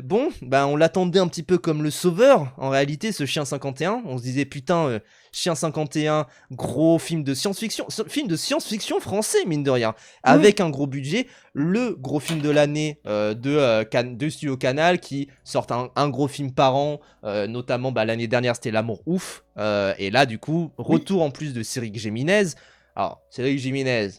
Bon, bah on l'attendait un petit peu comme le sauveur, en réalité, ce Chien 51. On se disait, putain, Chien 51, gros film de science-fiction français, mine de rien, Mmh. avec un gros budget, le gros film de l'année de Studio Canal, qui sortent un gros film par an, notamment bah, l'année dernière, c'était L'amour ouf, et là, du coup, Oui. retour en plus de Cédric Jiménez. Alors, Cédric Jiménez,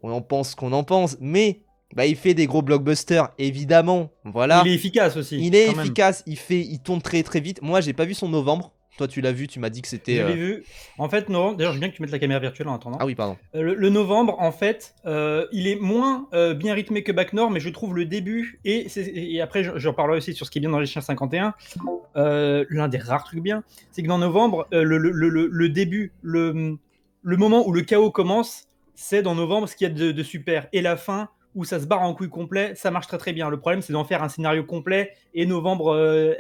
on en pense ce qu'on en pense, mais bah, il fait des gros blockbusters, évidemment, Il voilà. est efficace aussi, Il est quand même. efficace, il tourne très très vite. Moi, j'ai pas vu son novembre. Toi, tu l'as vu, tu m'as dit que c'était. Je l'ai vu. En fait, novembre, d'ailleurs, je veux bien que tu mettes la caméra virtuelle en Ah attendant. oui, pardon. Le novembre, en fait, il est moins bien rythmé que Bac Nord, mais je trouve le début, et après, j'en parlerai aussi sur ce qui est bien dans Les Chiens 51. L'un des rares trucs bien, c'est que dans novembre, le début, le moment où le chaos commence, c'est dans novembre ce qu'il y a de super. Et la fin, où ça se barre en couille complet, ça marche très très bien. Le problème, c'est d'en faire un scénario complet, et novembre,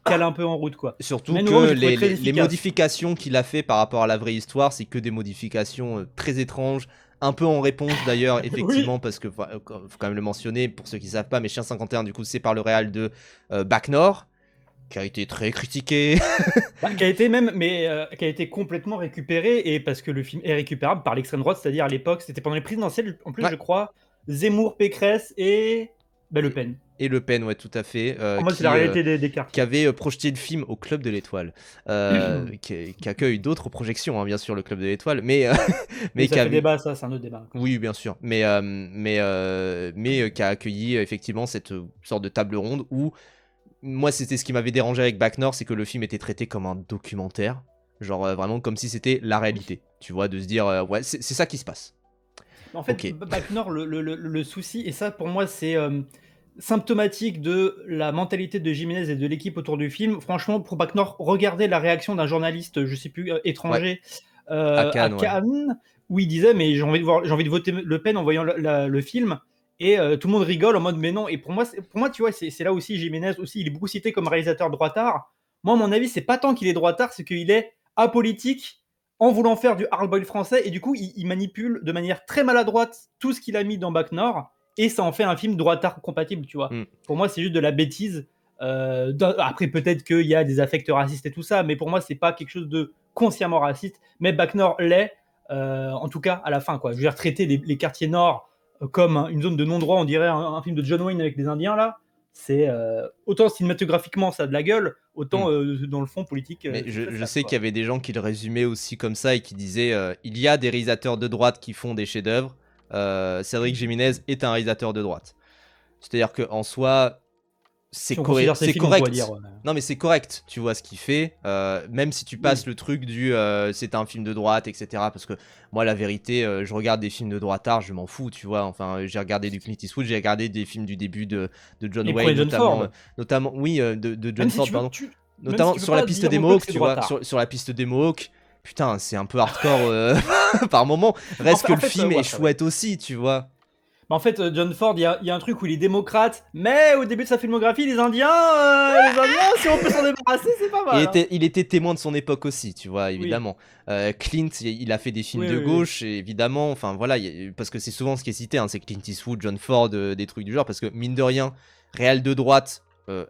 cale un peu en route, quoi. Surtout Mais novembre, que j'ai trouvé très les efficace. modifications qu'il a fait par rapport à la vraie histoire, c'est que des modifications très étranges. Un peu en réponse d'ailleurs, Oui, effectivement, parce que faut quand même le mentionner pour ceux qui savent pas, mais Chien 51, du coup, c'est par le réal de Bac Nord, qui a été très critiqué. bah, qui a été même, mais qui a été complètement récupéré, et parce que le film est récupérable par l'extrême droite, c'est-à-dire à l'époque, c'était pendant les présidentielles, en plus, Ouais. je crois, Zemmour, Pécresse et bah, Le Pen. Et Le Pen, ouais, tout à fait, Pour moi, c'est la réalité des cartes, qui quoi. avait projeté le film au Club de l'Étoile, qui accueille d'autres projections, hein, bien sûr, le Club de l'Étoile, mais, Oui, mais ça qui fait avait, débat, ça, c'est un autre débat. oui, bien sûr, mais qui a accueilli effectivement cette sorte de table ronde où, moi, c'était ce qui m'avait dérangé avec Bac Nord, c'est que le film était traité comme un documentaire, genre vraiment comme si c'était la réalité, tu vois, de se dire, ouais, c'est ça qui se passe. En fait, Ok. Bac Nord, le souci, et ça, pour moi, c'est symptomatique de la mentalité de Jiménez et de l'équipe autour du film. Franchement, pour Bac Nord, regardez la réaction d'un journaliste, je sais plus, Ouais, étranger, à à Cannes, ouais. Cannes, où il disait, mais j'ai envie de voter Le Pen en voyant le film. Et tout le monde rigole en mode, mais non. Et pour moi, tu vois, c'est là aussi Jiménez aussi, il est beaucoup cité comme réalisateur droitard. Moi, à mon avis, c'est pas tant qu'il est droitard, c'est qu'il est apolitique en voulant faire du hardboil français, et du coup, il manipule de manière très maladroite tout ce qu'il a mis dans Bac Nord, et ça en fait un film droitard compatible, tu vois. Hmm. Pour moi, c'est juste de la bêtise. Après, peut-être qu'il y a des affects racistes et tout ça, mais pour moi, c'est pas quelque chose de consciemment raciste. Mais Bac Nord l'est, en tout cas à la fin, quoi. Je veux dire, traiter les quartiers nord comme une zone de non-droit, on dirait un film de John Wayne avec des Indiens, là. C'est autant cinématographiquement ça a de la gueule, Hmm. autant dans le fond politique, Mais c'est très je sale, sais qu'il y quoi. avait des gens qui le résumaient aussi comme ça et qui disaient il y a des réalisateurs de droite qui font des chefs-d'œuvre. Cédric Jiménez est un réalisateur de droite. C'est-à-dire qu'en soi, Si on considère ses c'est films, on pourrait dire. correct. Non, mais c'est correct, tu vois ce qu'il fait. Même si tu passes Oui. le truc du c'est un film de droite, etc. Parce que moi, la vérité, je regarde des films de droitard, je m'en fous, tu vois. Enfin, j'ai regardé du Clint Eastwood, j'ai regardé des films du début de John Les Wayne, premiers John notamment, Ford. notamment oui, de John Même si Ford, tu veux, pardon. même si Notamment tu peux sur la pas piste dire des non plus que Mohawks, c'est tu vois. droitard. Sur la piste des Mohawks, putain, c'est un peu hardcore par moment. Reste que En le fait, film est ouais, c'est vrai. chouette aussi, tu vois. Mais en fait, John Ford, il y a un truc où il est démocrate, mais au début de sa filmographie, les Indiens, si on peut s'en débarrasser, c'est pas mal, hein. Il était témoin de son époque aussi, tu vois, Oui, évidemment. Clint, il a fait des films oui, de oui, oui. gauche, et évidemment, enfin voilà, parce que c'est souvent ce qui est cité, hein, c'est Clint Eastwood, John Ford, des trucs du genre, parce que mine de rien, réel de droite,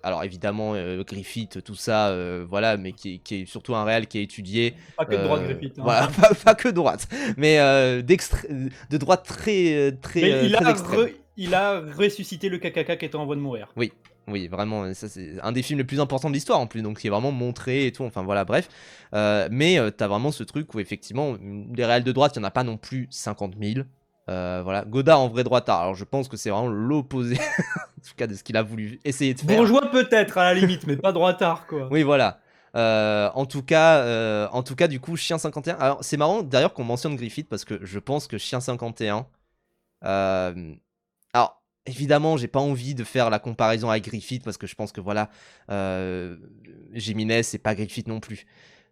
alors évidemment, Griffith, tout ça, voilà, mais qui est surtout un réel qui est étudié, Pas que de droite Griffith, hein. voilà, pas que droite, mais de droite Mais très extrême. il a ressuscité le KKK qui était en voie de mourir. Oui, oui, vraiment, ça c'est un des films les plus importants de l'histoire en plus, donc qui est vraiment montré et tout, enfin voilà, bref. Mais t'as vraiment ce truc où effectivement, les réels de droite, il n'y en a pas non plus 50 000. Voilà, Godard en vrai droitard, alors je pense que c'est vraiment l'opposé, en tout cas de ce qu'il a voulu essayer de faire. Bourgeois peut-être à la limite, mais pas droitard, quoi. Oui, voilà. En tout cas, du coup, Chien 51. Alors, c'est marrant d'ailleurs qu'on mentionne Griffith parce que je pense que Chien 51. Alors, évidemment, j'ai pas envie de faire la comparaison avec Griffith parce que je pense que voilà, Jiménez, c'est pas Griffith non plus.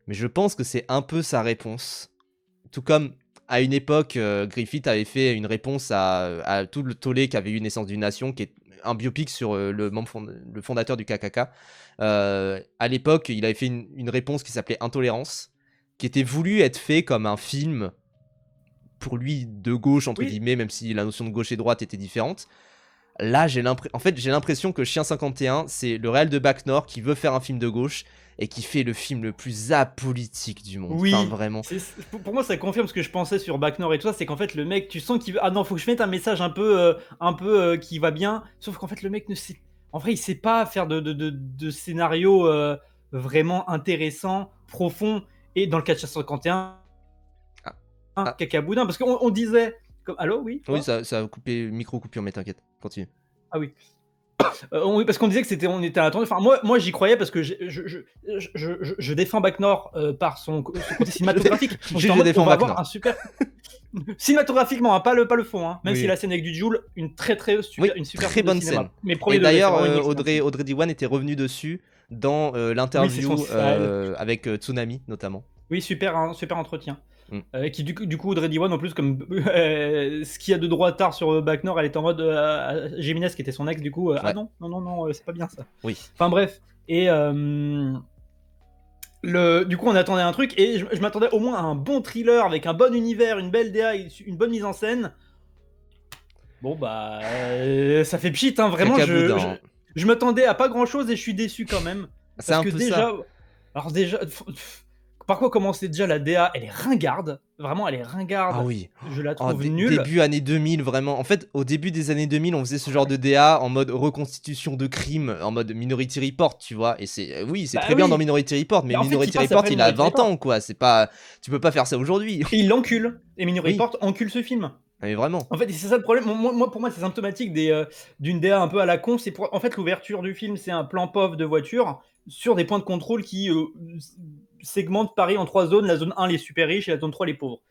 Mais je pense que c'est un peu sa réponse. Tout comme à une époque, Griffith avait fait une réponse à tout le tollé qu'avait eu Naissance d'une Nation, qui est un biopic sur le fondateur du KKK. À l'époque, il avait fait une réponse qui s'appelait Intolérance, qui était voulu être fait comme un film pour lui de gauche, entre Oui, guillemets, même si la notion de gauche et droite était différente. Là, j'ai l'impression que Chien 51, c'est le réal de Bac Nord qui veut faire un film de gauche et qui fait le film le plus apolitique du monde. Enfin, Oui, vraiment. pour moi ça confirme ce que je pensais sur Bac Nord et tout ça, c'est qu'en fait le mec, tu sens qu'il veut... Ah non, faut que je mette un message un peu qui va bien, sauf qu'en fait le mec ne sait... En vrai, il sait pas faire de scénario vraiment intéressant, profond, et dans le cas de 51, Ah, un ah, cacaboudin, parce qu'on disait... Comme... Allô, oui, oui, quoi? ça a coupé, micro-coupure, mais t'inquiète, continue. Ah oui. Oui, parce qu'on disait que on était attendu. Enfin, moi j'y croyais parce que je défends Bac Nord par son côté cinématographique. Donc j'étais en Je mode, on défends va Bac avoir Nord. un super. Cinématographiquement, hein, pas le fond, hein. Même si Oui. la scène avec du Joule, une Oui, super très scène de bonne scène. cinéma. Mais Et premier degré, c'est d'ailleurs, vraiment une excellente scène. Audrey Diwan était revenue dessus dans Oui, c'est son l'interview elle. avec Tsunami, notamment. Oui, super entretien. Mm. Qui du coup Audrey Diwan en plus comme ce qu'il y a de droit tard sur Bac Nord, elle était en mode Géminès qui était son ex du coup ah Ouais, non c'est pas bien ça. oui. Enfin bref et du coup on attendait un truc et je m'attendais au moins à un bon thriller avec un bon univers, une belle DA, une bonne mise en scène. Bon bah ça fait pchit hein, vraiment Cacaboudin. je m'attendais à pas grand chose et je suis déçu quand même C'est parce un que peu ça. déjà alors déjà par quoi commencer déjà la DA, elle est ringarde, vraiment elle est Ah ringarde, oui. je la Oh, trouve nulle. début années 2000, vraiment. En fait, au début des années 2000, on faisait ce genre de DA en mode reconstitution de crime, en mode Minority Report, tu vois. Et oui, c'est Bah très bien dans oui, Minority Report, mais mais en fait il Minority passe Report, après il a Minority 20 Report ans, quoi. C'est pas, tu peux pas faire ça aujourd'hui. et il l'encule et Minority Oui, Report encule ce film. mais vraiment. En fait, c'est ça le problème. Pour moi, c'est symptomatique d'une DA un peu à la con. En fait, l'ouverture du film, c'est un plan POV de voiture sur des points de contrôle qui segmentent Paris en 3 zones. La zone 1, les super riches, et la zone 3, les pauvres.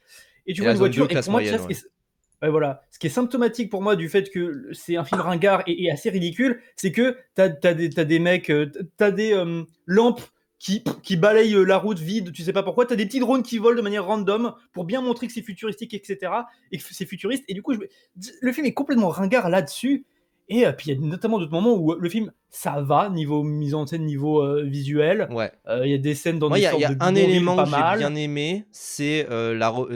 Et tu Et vois la une zone voiture, 2, et pour classe moi, déjà, moyenne, ouais. ouais, voilà. Ce qui est symptomatique pour moi du fait que c'est un film ringard et assez ridicule, c'est que t'as des mecs, t'as des lampes qui balayent la route vide, tu sais pas pourquoi, t'as des petits drones qui volent de manière random pour bien montrer que c'est futuristique, etc. Et que c'est futuriste. Et du coup, le film est complètement ringard là-dessus. Et puis il y a notamment d'autres moments où le film, ça va, niveau mise en scène, niveau visuel. Ouais. Il y a des scènes dans Moi, des il y sortes a de un bidonvilles élément pas que j'ai bien mal. aimé, c'est alors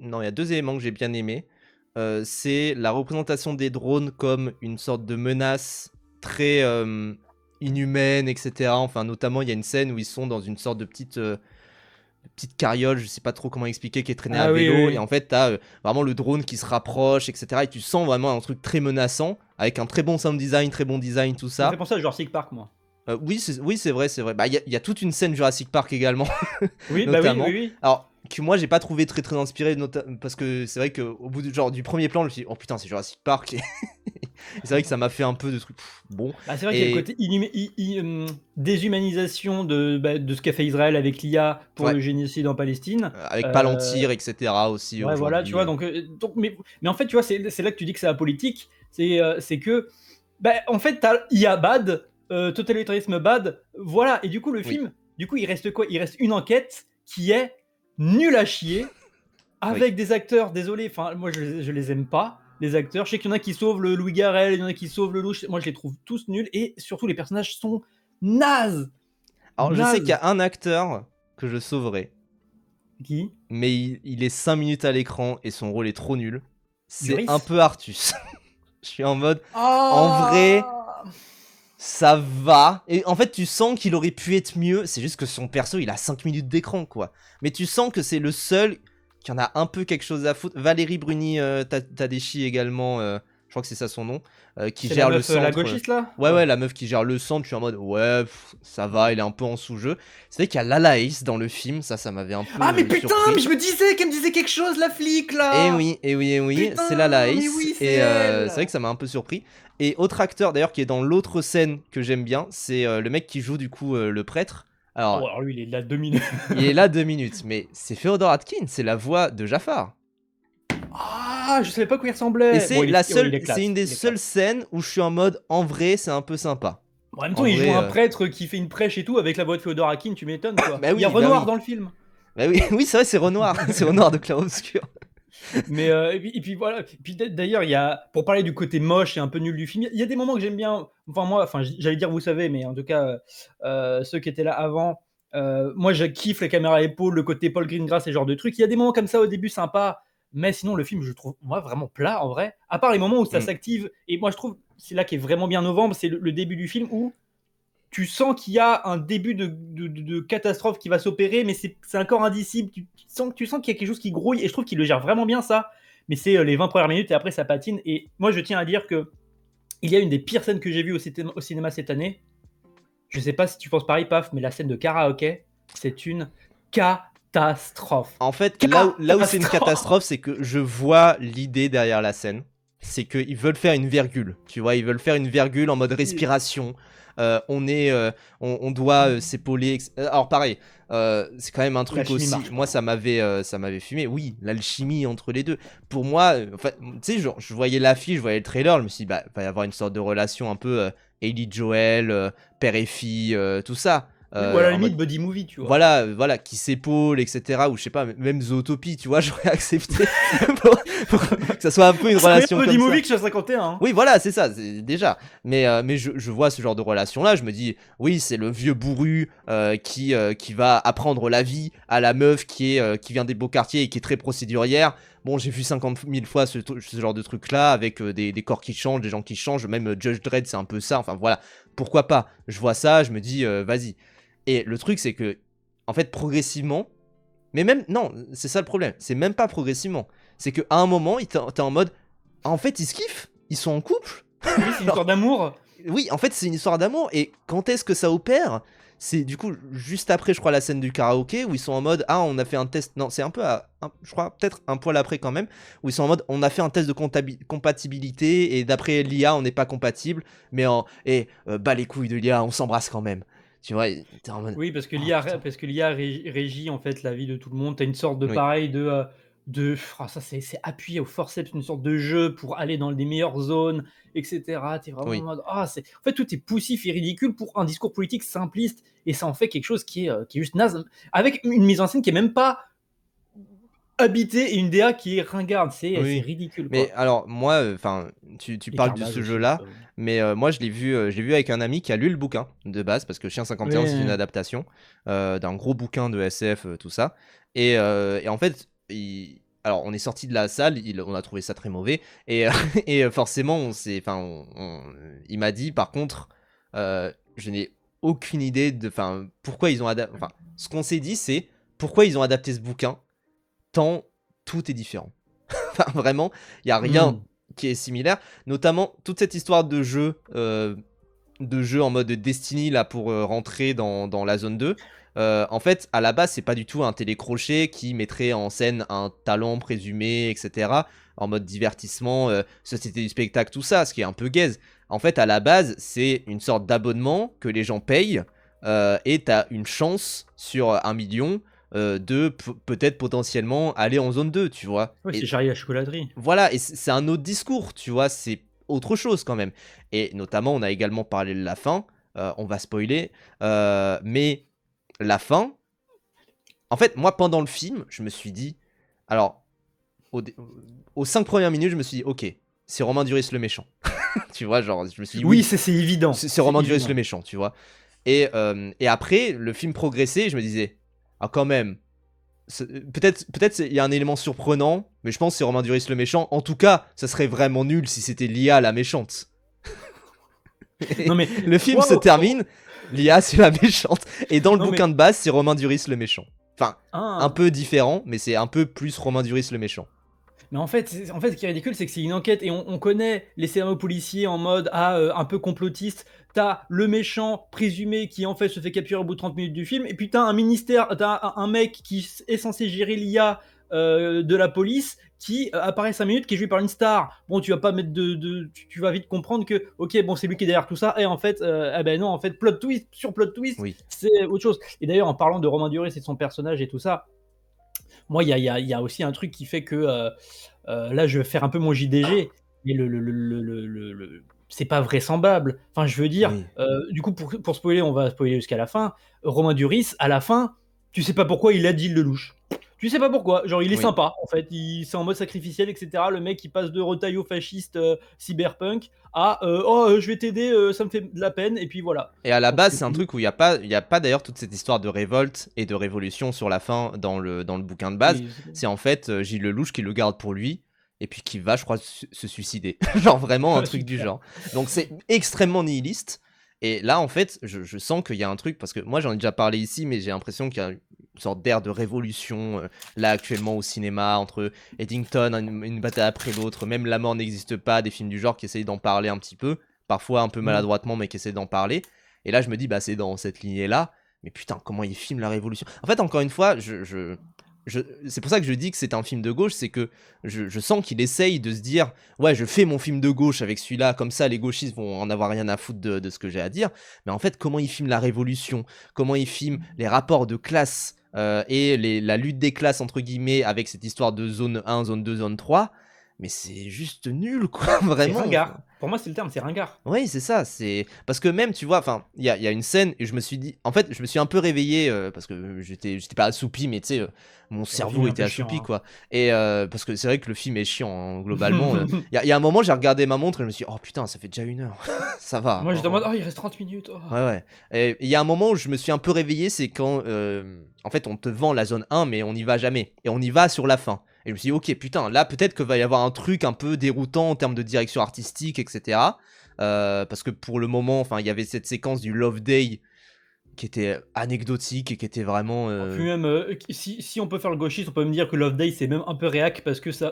non, il y a deux éléments que j'ai bien aimé. C'est la représentation des drones comme une sorte de menace très inhumaine, etc. Enfin, notamment, il y a une scène où ils sont dans une sorte de petite carriole, je sais pas trop comment expliquer, qui est traînée à Ah oui, oui, vélo. Et oui. en fait, t'as vraiment le drone qui se rapproche, etc. Et tu sens vraiment un truc très menaçant, avec un très bon sound design, très bon design, tout Ça me fait ça. penser à Jurassic Park, moi. Oui, c'est vrai, c'est vrai. Bah, il y a toute une scène Jurassic Park également, Oui, bah oui, oui, notamment. oui. Alors, que moi, j'ai pas trouvé très très inspiré, parce que c'est vrai qu'au bout du premier plan, je me suis dit, oh putain, c'est Jurassic Park. Et c'est vrai que ça m'a fait un peu de trucs, bon. Bah, c'est vrai qu'il y a le Et côté déshumanisation de ce qu'a fait Israël avec l'IA pour ouais, le génocide en Palestine. avec Euh, Palantir, etc. aussi ouais, voilà, tu aujourd'hui. vois. Mais en fait, tu vois, c'est là que tu dis que c'est apolitique. C'est que, bah, en fait, t'as IA bad, totalitarisme bad, voilà. Et du coup, le Oui, film, du coup, il reste quoi? Il reste une enquête qui est nulle à chier, oui. avec des acteurs, désolé, enfin, moi je les aime pas, les acteurs. Je sais qu'il y en a qui sauvent le Louis Garrel, il y en a qui sauvent le Louche. Moi je les trouve tous nuls et surtout les personnages sont nazes. Alors, je sais qu'il y Nazes. a un acteur que je sauverai, Qui? mais il est 5 minutes à l'écran et son rôle est trop nul. C'est un Duris? peu Artus. Je suis en mode, en vrai, Ah. ça va. Et en fait, tu sens qu'il aurait pu être mieux. C'est juste que son perso, il a 5 minutes d'écran, quoi. Mais tu sens que c'est le seul qui en a un peu quelque chose à foutre. Valérie Bruni Tadeschi également, je crois que c'est ça son nom, qui C'est la gère le meuf, la centre. gauchiste là? Ouais, la meuf qui gère le centre. Je suis en mode, ouais, ça va, il est un peu en sous-jeu. C'est vrai qu'il y a Lala Ace dans le film. Ça m'avait un peu Ah mais putain, mais surpris. je me disais qu'elle me disait quelque chose, la flic Et là. oui, et oui, et oui, c'est Lala Putain, mais Ace. oui, c'est Et c'est vrai elle. que ça m'a un peu surpris. Et autre acteur d'ailleurs qui est dans l'autre scène que j'aime bien, c'est le mec qui joue du coup le prêtre. Oh Alors, alors lui il est là 2 minutes. il est là 2 minutes, mais c'est Féodor Atkins, c'est la voix de Jafar. Ah, je savais pas quoi il Et ressemblait. Bon, c'est la ouais, seule, il est c'est une classe, des il est seules classe. scènes où je suis en mode, en vrai, c'est un peu sympa. Bon, en même temps, En il joue vrai, un prêtre qui fait une prêche et tout avec la voix de Féodor Akin, tu m'étonnes quoi. bah Il y a oui, bah Renoir oui. dans le film. Bah oui, oui, c'est vrai, c'est Renoir, c'est Renoir de Clair Obscur. Mais et puis voilà. Puis d'ailleurs, il y a pour parler du côté moche et un peu nul du film, il y a des moments que j'aime bien. Enfin moi, enfin j'allais dire vous savez, mais en tout cas ceux qui étaient là avant, moi je kiffe les caméras à épaules, le côté Paul Greengrass et ce genre de trucs. Il y a des moments comme ça au début sympa, Mais sinon, le film, je le trouve moi vraiment plat en vrai. À part les moments où ça Mm. s'active. Et moi, je trouve, c'est là qui est vraiment bien novembre, c'est le début du film où tu sens qu'il y a un début de catastrophe qui va s'opérer, mais c'est encore indicible. Tu sens qu'il y a quelque chose qui grouille, et je trouve qu'il le gère vraiment bien, ça. Mais c'est les 20 premières minutes, et après, ça patine. Et moi, je tiens à dire que il y a une des pires scènes que j'ai vues au cinéma cette année. Je sais pas si tu penses pareil, Paf, mais la scène de karaoké, c'est une catastrophe. En fait, là où c'est une catastrophe, c'est que je vois l'idée derrière la scène. C'est qu'ils veulent faire une virgule, tu vois, ils veulent faire une virgule en mode respiration. On doit s'épauler. Alors pareil, c'est quand même un truc L'alchimie aussi. marche Moi, pas. ça m'avait fumé. Oui, l'alchimie entre les deux. Pour moi, en fait, tu sais, je voyais l'affiche, je voyais le trailer, je me suis dit, bah, va y avoir une sorte de relation un peu Ellie Joel, père et fille, tout ça. Ou à la En mode limite, buddy movie, tu vois. voilà, qui s'épaule, etc. Ou je sais pas, même Zootopie, tu vois, j'aurais accepté pour que ça soit un peu une C'est relation buddy comme ça. movie que je 51. Hein. Oui, voilà, c'est ça, c'est déjà. Mais je vois ce genre de relation-là, je me dis, oui, c'est le vieux bourru qui va apprendre la vie à la meuf qui vient des beaux quartiers et qui est très procédurière. Bon, j'ai vu 50 000 fois ce genre de truc-là, avec des corps qui changent, des gens qui changent, même Judge Dredd, c'est un peu ça, enfin voilà, pourquoi pas. Je vois ça, je me dis, vas-y. Et le truc, c'est que, en fait, progressivement, mais même, non, c'est ça le problème, c'est même pas progressivement. C'est qu'à un moment, t'es en mode, ah, en fait, ils se kiffent, ils sont en couple. Oui, c'est une histoire d'amour. Oui, en fait, c'est une histoire d'amour, et quand est-ce que ça opère? C'est du coup juste après, je crois, la scène du karaoké où ils sont en mode, ah, on a fait un test. Non, c'est un peu, je crois, peut-être un poil après quand même, où ils sont en mode, on a fait un test de compatibilité et d'après l'IA, on n'est pas compatible, mais bah les couilles de l'IA, on s'embrasse quand même. Tu vois, t'es en mode, Oui, parce que oh, l'IA, putain. parce que l'IA régit en fait la vie de tout le monde. T'as une sorte de Oui, pareil ça c'est appuyé au forceps, une sorte de jeu pour aller dans les meilleures zones, etc. T'es vraiment en oui. mode en fait tout est poussif et ridicule pour un discours politique simpliste, et ça en fait quelque chose qui est juste naze, avec une mise en scène qui est même pas habitée et une DA qui est ringarde. C'est Oui, ridicule mais quoi. alors moi, enfin, tu Et parles de Carnage ce aussi. jeu-là, mais moi je l'ai vu avec un ami qui a lu le bouquin de base, parce que Chien 51 c'est une Ouais. adaptation d'un gros bouquin de SF, tout ça, et en fait, alors on est sorti de la salle, on a trouvé ça très mauvais, et, et forcément il m'a dit par contre, je n'ai aucune idée de, enfin, pourquoi ils ont adapté, enfin, ce qu'on s'est dit c'est pourquoi ils ont adapté ce bouquin tant tout est différent. Enfin, vraiment, il y a rien Hmm. qui est similaire. Notamment toute cette histoire de jeu en mode Destiny là pour rentrer dans la zone 2. En fait, à la base, c'est pas du tout un télécrochet qui mettrait en scène un talent présumé, etc. En mode divertissement, société du spectacle, tout ça, ce qui est un peu gaze. En fait, à la base, c'est une sorte d'abonnement que les gens payent et t'as une chance sur 1 million de peut-être potentiellement aller en zone 2, tu vois. Ouais, c'est Et Charlie la chocolaterie. voilà, et c'est un autre discours, tu vois, c'est autre chose quand même. Et notamment, on a également parlé de la fin, on va spoiler, mais la fin, en fait, moi, pendant le film, je me suis dit, alors, aux 5 premières minutes, je me suis dit, ok, c'est Romain Duris le méchant. Tu vois, genre, je me suis dit, Oui, oui, c'est évident. c'est C'est Romain Duris le évident. méchant, tu vois. Et après, le film progressait, et je me disais, ah, quand même, peut-être il y a un élément surprenant, mais je pense que c'est Romain Duris le méchant. En tout cas, ça serait vraiment nul si c'était l'IA la méchante. Non mais Le film se waouh! termine, l'IA c'est la méchante. Et dans le Non bouquin mais de base, c'est Romain Duris le méchant. Enfin, un hein, peu différent, mais c'est un peu plus Romain Duris le méchant. mais en fait, ce qui est ridicule, c'est que c'est une enquête, et on connaît les scénarios policiers en mode un peu complotiste. T'as le méchant présumé qui en fait se fait capturer au bout de 30 minutes du film, et puis t'as un ministère, t'as un mec qui est censé gérer l'IA de la police qui apparaît 5 minutes, qui est joué par une star. Bon, tu vas pas mettre tu vas vite comprendre que ok, bon, c'est lui qui est derrière tout ça, et en fait ah ben non, en fait plot twist sur plot twist, Oui. c'est autre chose. Et d'ailleurs, en parlant de Romain Duris et de son personnage et tout ça, moi, il y a aussi un truc qui fait que là, je vais faire un peu mon JDG, mais c'est pas vraisemblable. Enfin, je veux dire, Oui. du coup, pour spoiler, on va spoiler jusqu'à la fin. Romain Duris, à la fin, tu sais pas pourquoi il a dit Lelouch. Tu sais pas pourquoi, genre il est Oui. sympa en fait, c'est en mode sacrificiel, et cetera. Le mec il passe de retaillot fasciste, cyberpunk à «Oh, je vais t'aider, ça me fait de la peine» et puis voilà. Et à la Donc base, c'est un truc où il y a pas d'ailleurs toute cette histoire de révolte et de révolution sur la fin dans le bouquin de base. oui, C'est en fait Gilles Lelouch qui le garde pour lui et puis qui va, je crois, se suicider. Genre vraiment un truc du super. genre. Donc c'est extrêmement nihiliste. Et là, en fait, je sens qu'il y a un truc, parce que moi j'en ai déjà parlé ici, mais j'ai l'impression qu'il y a une sorte d'air de révolution là actuellement au cinéma, entre Eddington, une bataille après l'autre, même La mort n'existe pas, des films du genre qui essayent d'en parler un petit peu, parfois un peu Mmh. maladroitement, mais qui essayent d'en parler. Et là, je me dis, bah, c'est dans cette lignée-là. Mais putain, comment il filme la révolution. En fait, encore une fois, c'est pour ça que je dis que c'est un film de gauche, c'est que je sens qu'il essaye de se dire, ouais, je fais mon film de gauche avec celui-là, comme ça, les gauchistes vont en avoir rien à foutre de ce que j'ai à dire. Mais en fait, comment il filme la révolution, comment il filme les rapports de classe et la lutte des classes, entre guillemets, avec cette histoire de zone 1, zone 2, zone 3, mais c'est juste nul, quoi, C'est vraiment. ringard. Pour moi, c'est le terme, c'est ringard. Oui, c'est ça, c'est parce que même, tu vois, enfin, il y a une scène et je me suis dit, en fait, je me suis un peu réveillé parce que j'étais pas assoupi, mais tu sais, mon Le film cerveau est un était peu chiant, assoupi, hein. quoi. Et parce que c'est vrai que le film est chiant, hein, globalement. Il y a un moment, j'ai regardé ma montre et je me suis dit, oh putain, ça fait déjà 1 heure, ça va. Moi, j'étais en mode: «Oh, il reste 30 minutes, oh». Ouais, ouais. Et il y a un moment où je me suis un peu réveillé, c'est quand, en fait, on te vend la zone 1, mais on n'y va jamais. Et on y va sur la fin. Et je me suis dit, ok, putain, là, peut-être qu'il va y avoir un truc un peu déroutant en termes de direction artistique, etc. Parce que pour le moment, enfin, il y avait cette séquence du Love Day qui était anecdotique et qui était vraiment. Puis même, si on peut faire le gauchiste, on peut me dire que Love Day, c'est même un peu réac parce que ça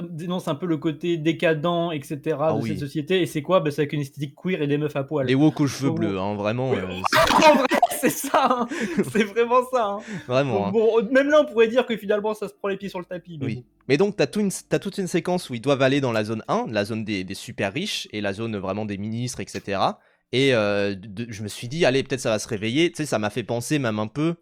dénonce un peu le côté décadent, et cetera, Ah de cette oui. société et c'est quoi? Bah, c'est avec une esthétique queer et des meufs à poil. Les woke aux cheveux Donc bon, bleus, hein, vraiment. oui, en vrai, c'est ça, hein, c'est vraiment ça, hein. Vraiment, Donc hein. bon, même là, on pourrait dire que finalement, ça se prend les pieds sur le tapis, mais Oui. bon. Mais donc, t'as toute une séquence où ils doivent aller dans la zone 1, la zone des super riches, et la zone vraiment des ministres, etc. Et je me suis dit, allez, peut-être ça va se réveiller. Tu sais, ça m'a fait penser même un peu,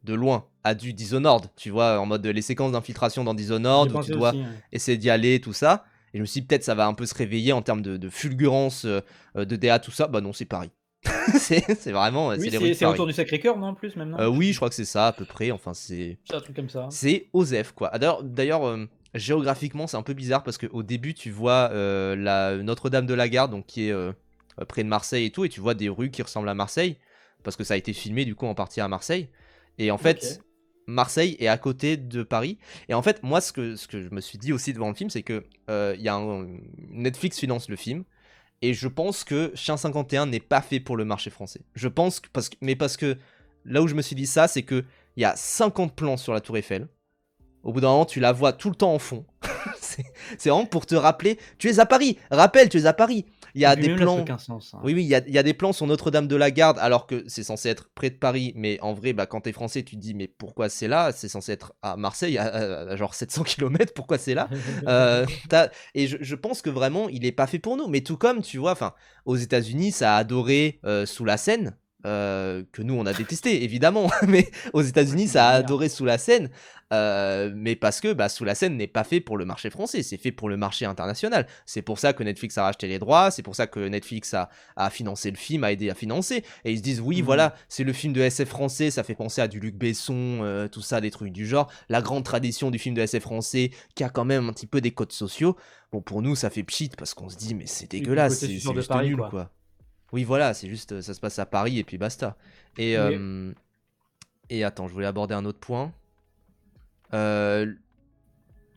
de loin, à du Dishonored. Tu vois, en mode les séquences d'infiltration dans J'y ai Dishonored, où tu pensé dois aussi, ouais. essayer d'y aller, tout ça. Et je me suis dit, peut-être ça va un peu se réveiller en termes de fulgurance, de DA, tout ça. Bah non, c'est Paris. c'est vraiment, c'est Oui, les rues de c'est Paris. autour du Sacré-Cœur, non, en plus, même, non? Je sais Oui, je plus. crois que c'est ça, à peu près. Enfin, c'est. C'est un truc comme ça. C'est Osef, quoi. Ah, d'ailleurs, géographiquement, c'est un peu bizarre parce qu'au début, tu vois la Notre-Dame de la Garde, donc qui est près de Marseille et tout, et tu vois des rues qui ressemblent à Marseille, parce que ça a été filmé du coup en partie à Marseille. Et en OK. fait, Marseille est à côté de Paris. Et en fait, moi, ce que je me suis dit aussi devant le film, c'est que Netflix finance le film. Et je pense que Chien 51 n'est pas fait pour le marché français. Je pense que, parce que là où je me suis dit ça, c'est que il y a 50 plans sur la Tour Eiffel. Au bout d'un moment, tu la vois tout le temps en fond. c'est c'est vraiment pour te rappeler, tu es à Paris. Rappelle, tu es à Paris. Il y Et a puis des même là, ça a plans. aucun sens, hein. Oui, oui, il y a des plans sur Notre-Dame de la Garde, alors que c'est censé être près de Paris. Mais en vrai, bah, quand t'es français, tu te dis, mais pourquoi c'est là? C'est censé être à Marseille, à genre 700 km. Pourquoi c'est là? Et je pense que vraiment, il est pas fait pour nous. Mais tout comme, tu vois, enfin, aux États-Unis, ça a adoré Sous la Seine. Que nous on a détesté évidemment, mais aux États-Unis ça a Merde. adoré Sous la Seine, mais parce que bah, Sous la Seine n'est pas fait pour le marché français, c'est fait pour le marché international. C'est pour ça que Netflix a racheté les droits, c'est pour ça que Netflix a financé le film, a aidé à financer, et ils se disent oui Mmh. voilà, c'est le film de SF français, ça fait penser à du Luc Besson, tout ça, des trucs du genre, la grande tradition du film de SF français qui a quand même un petit peu des codes sociaux. Bon, pour nous ça fait pchit parce qu'on se dit mais c'est Oui, puis le dégueulasse, côté c'est suceur c'est de juste Paris, nul quoi. quoi. Oui, voilà, c'est juste, ça se passe à Paris et puis basta. Et, Oui. attends, je voulais aborder un autre point. Euh,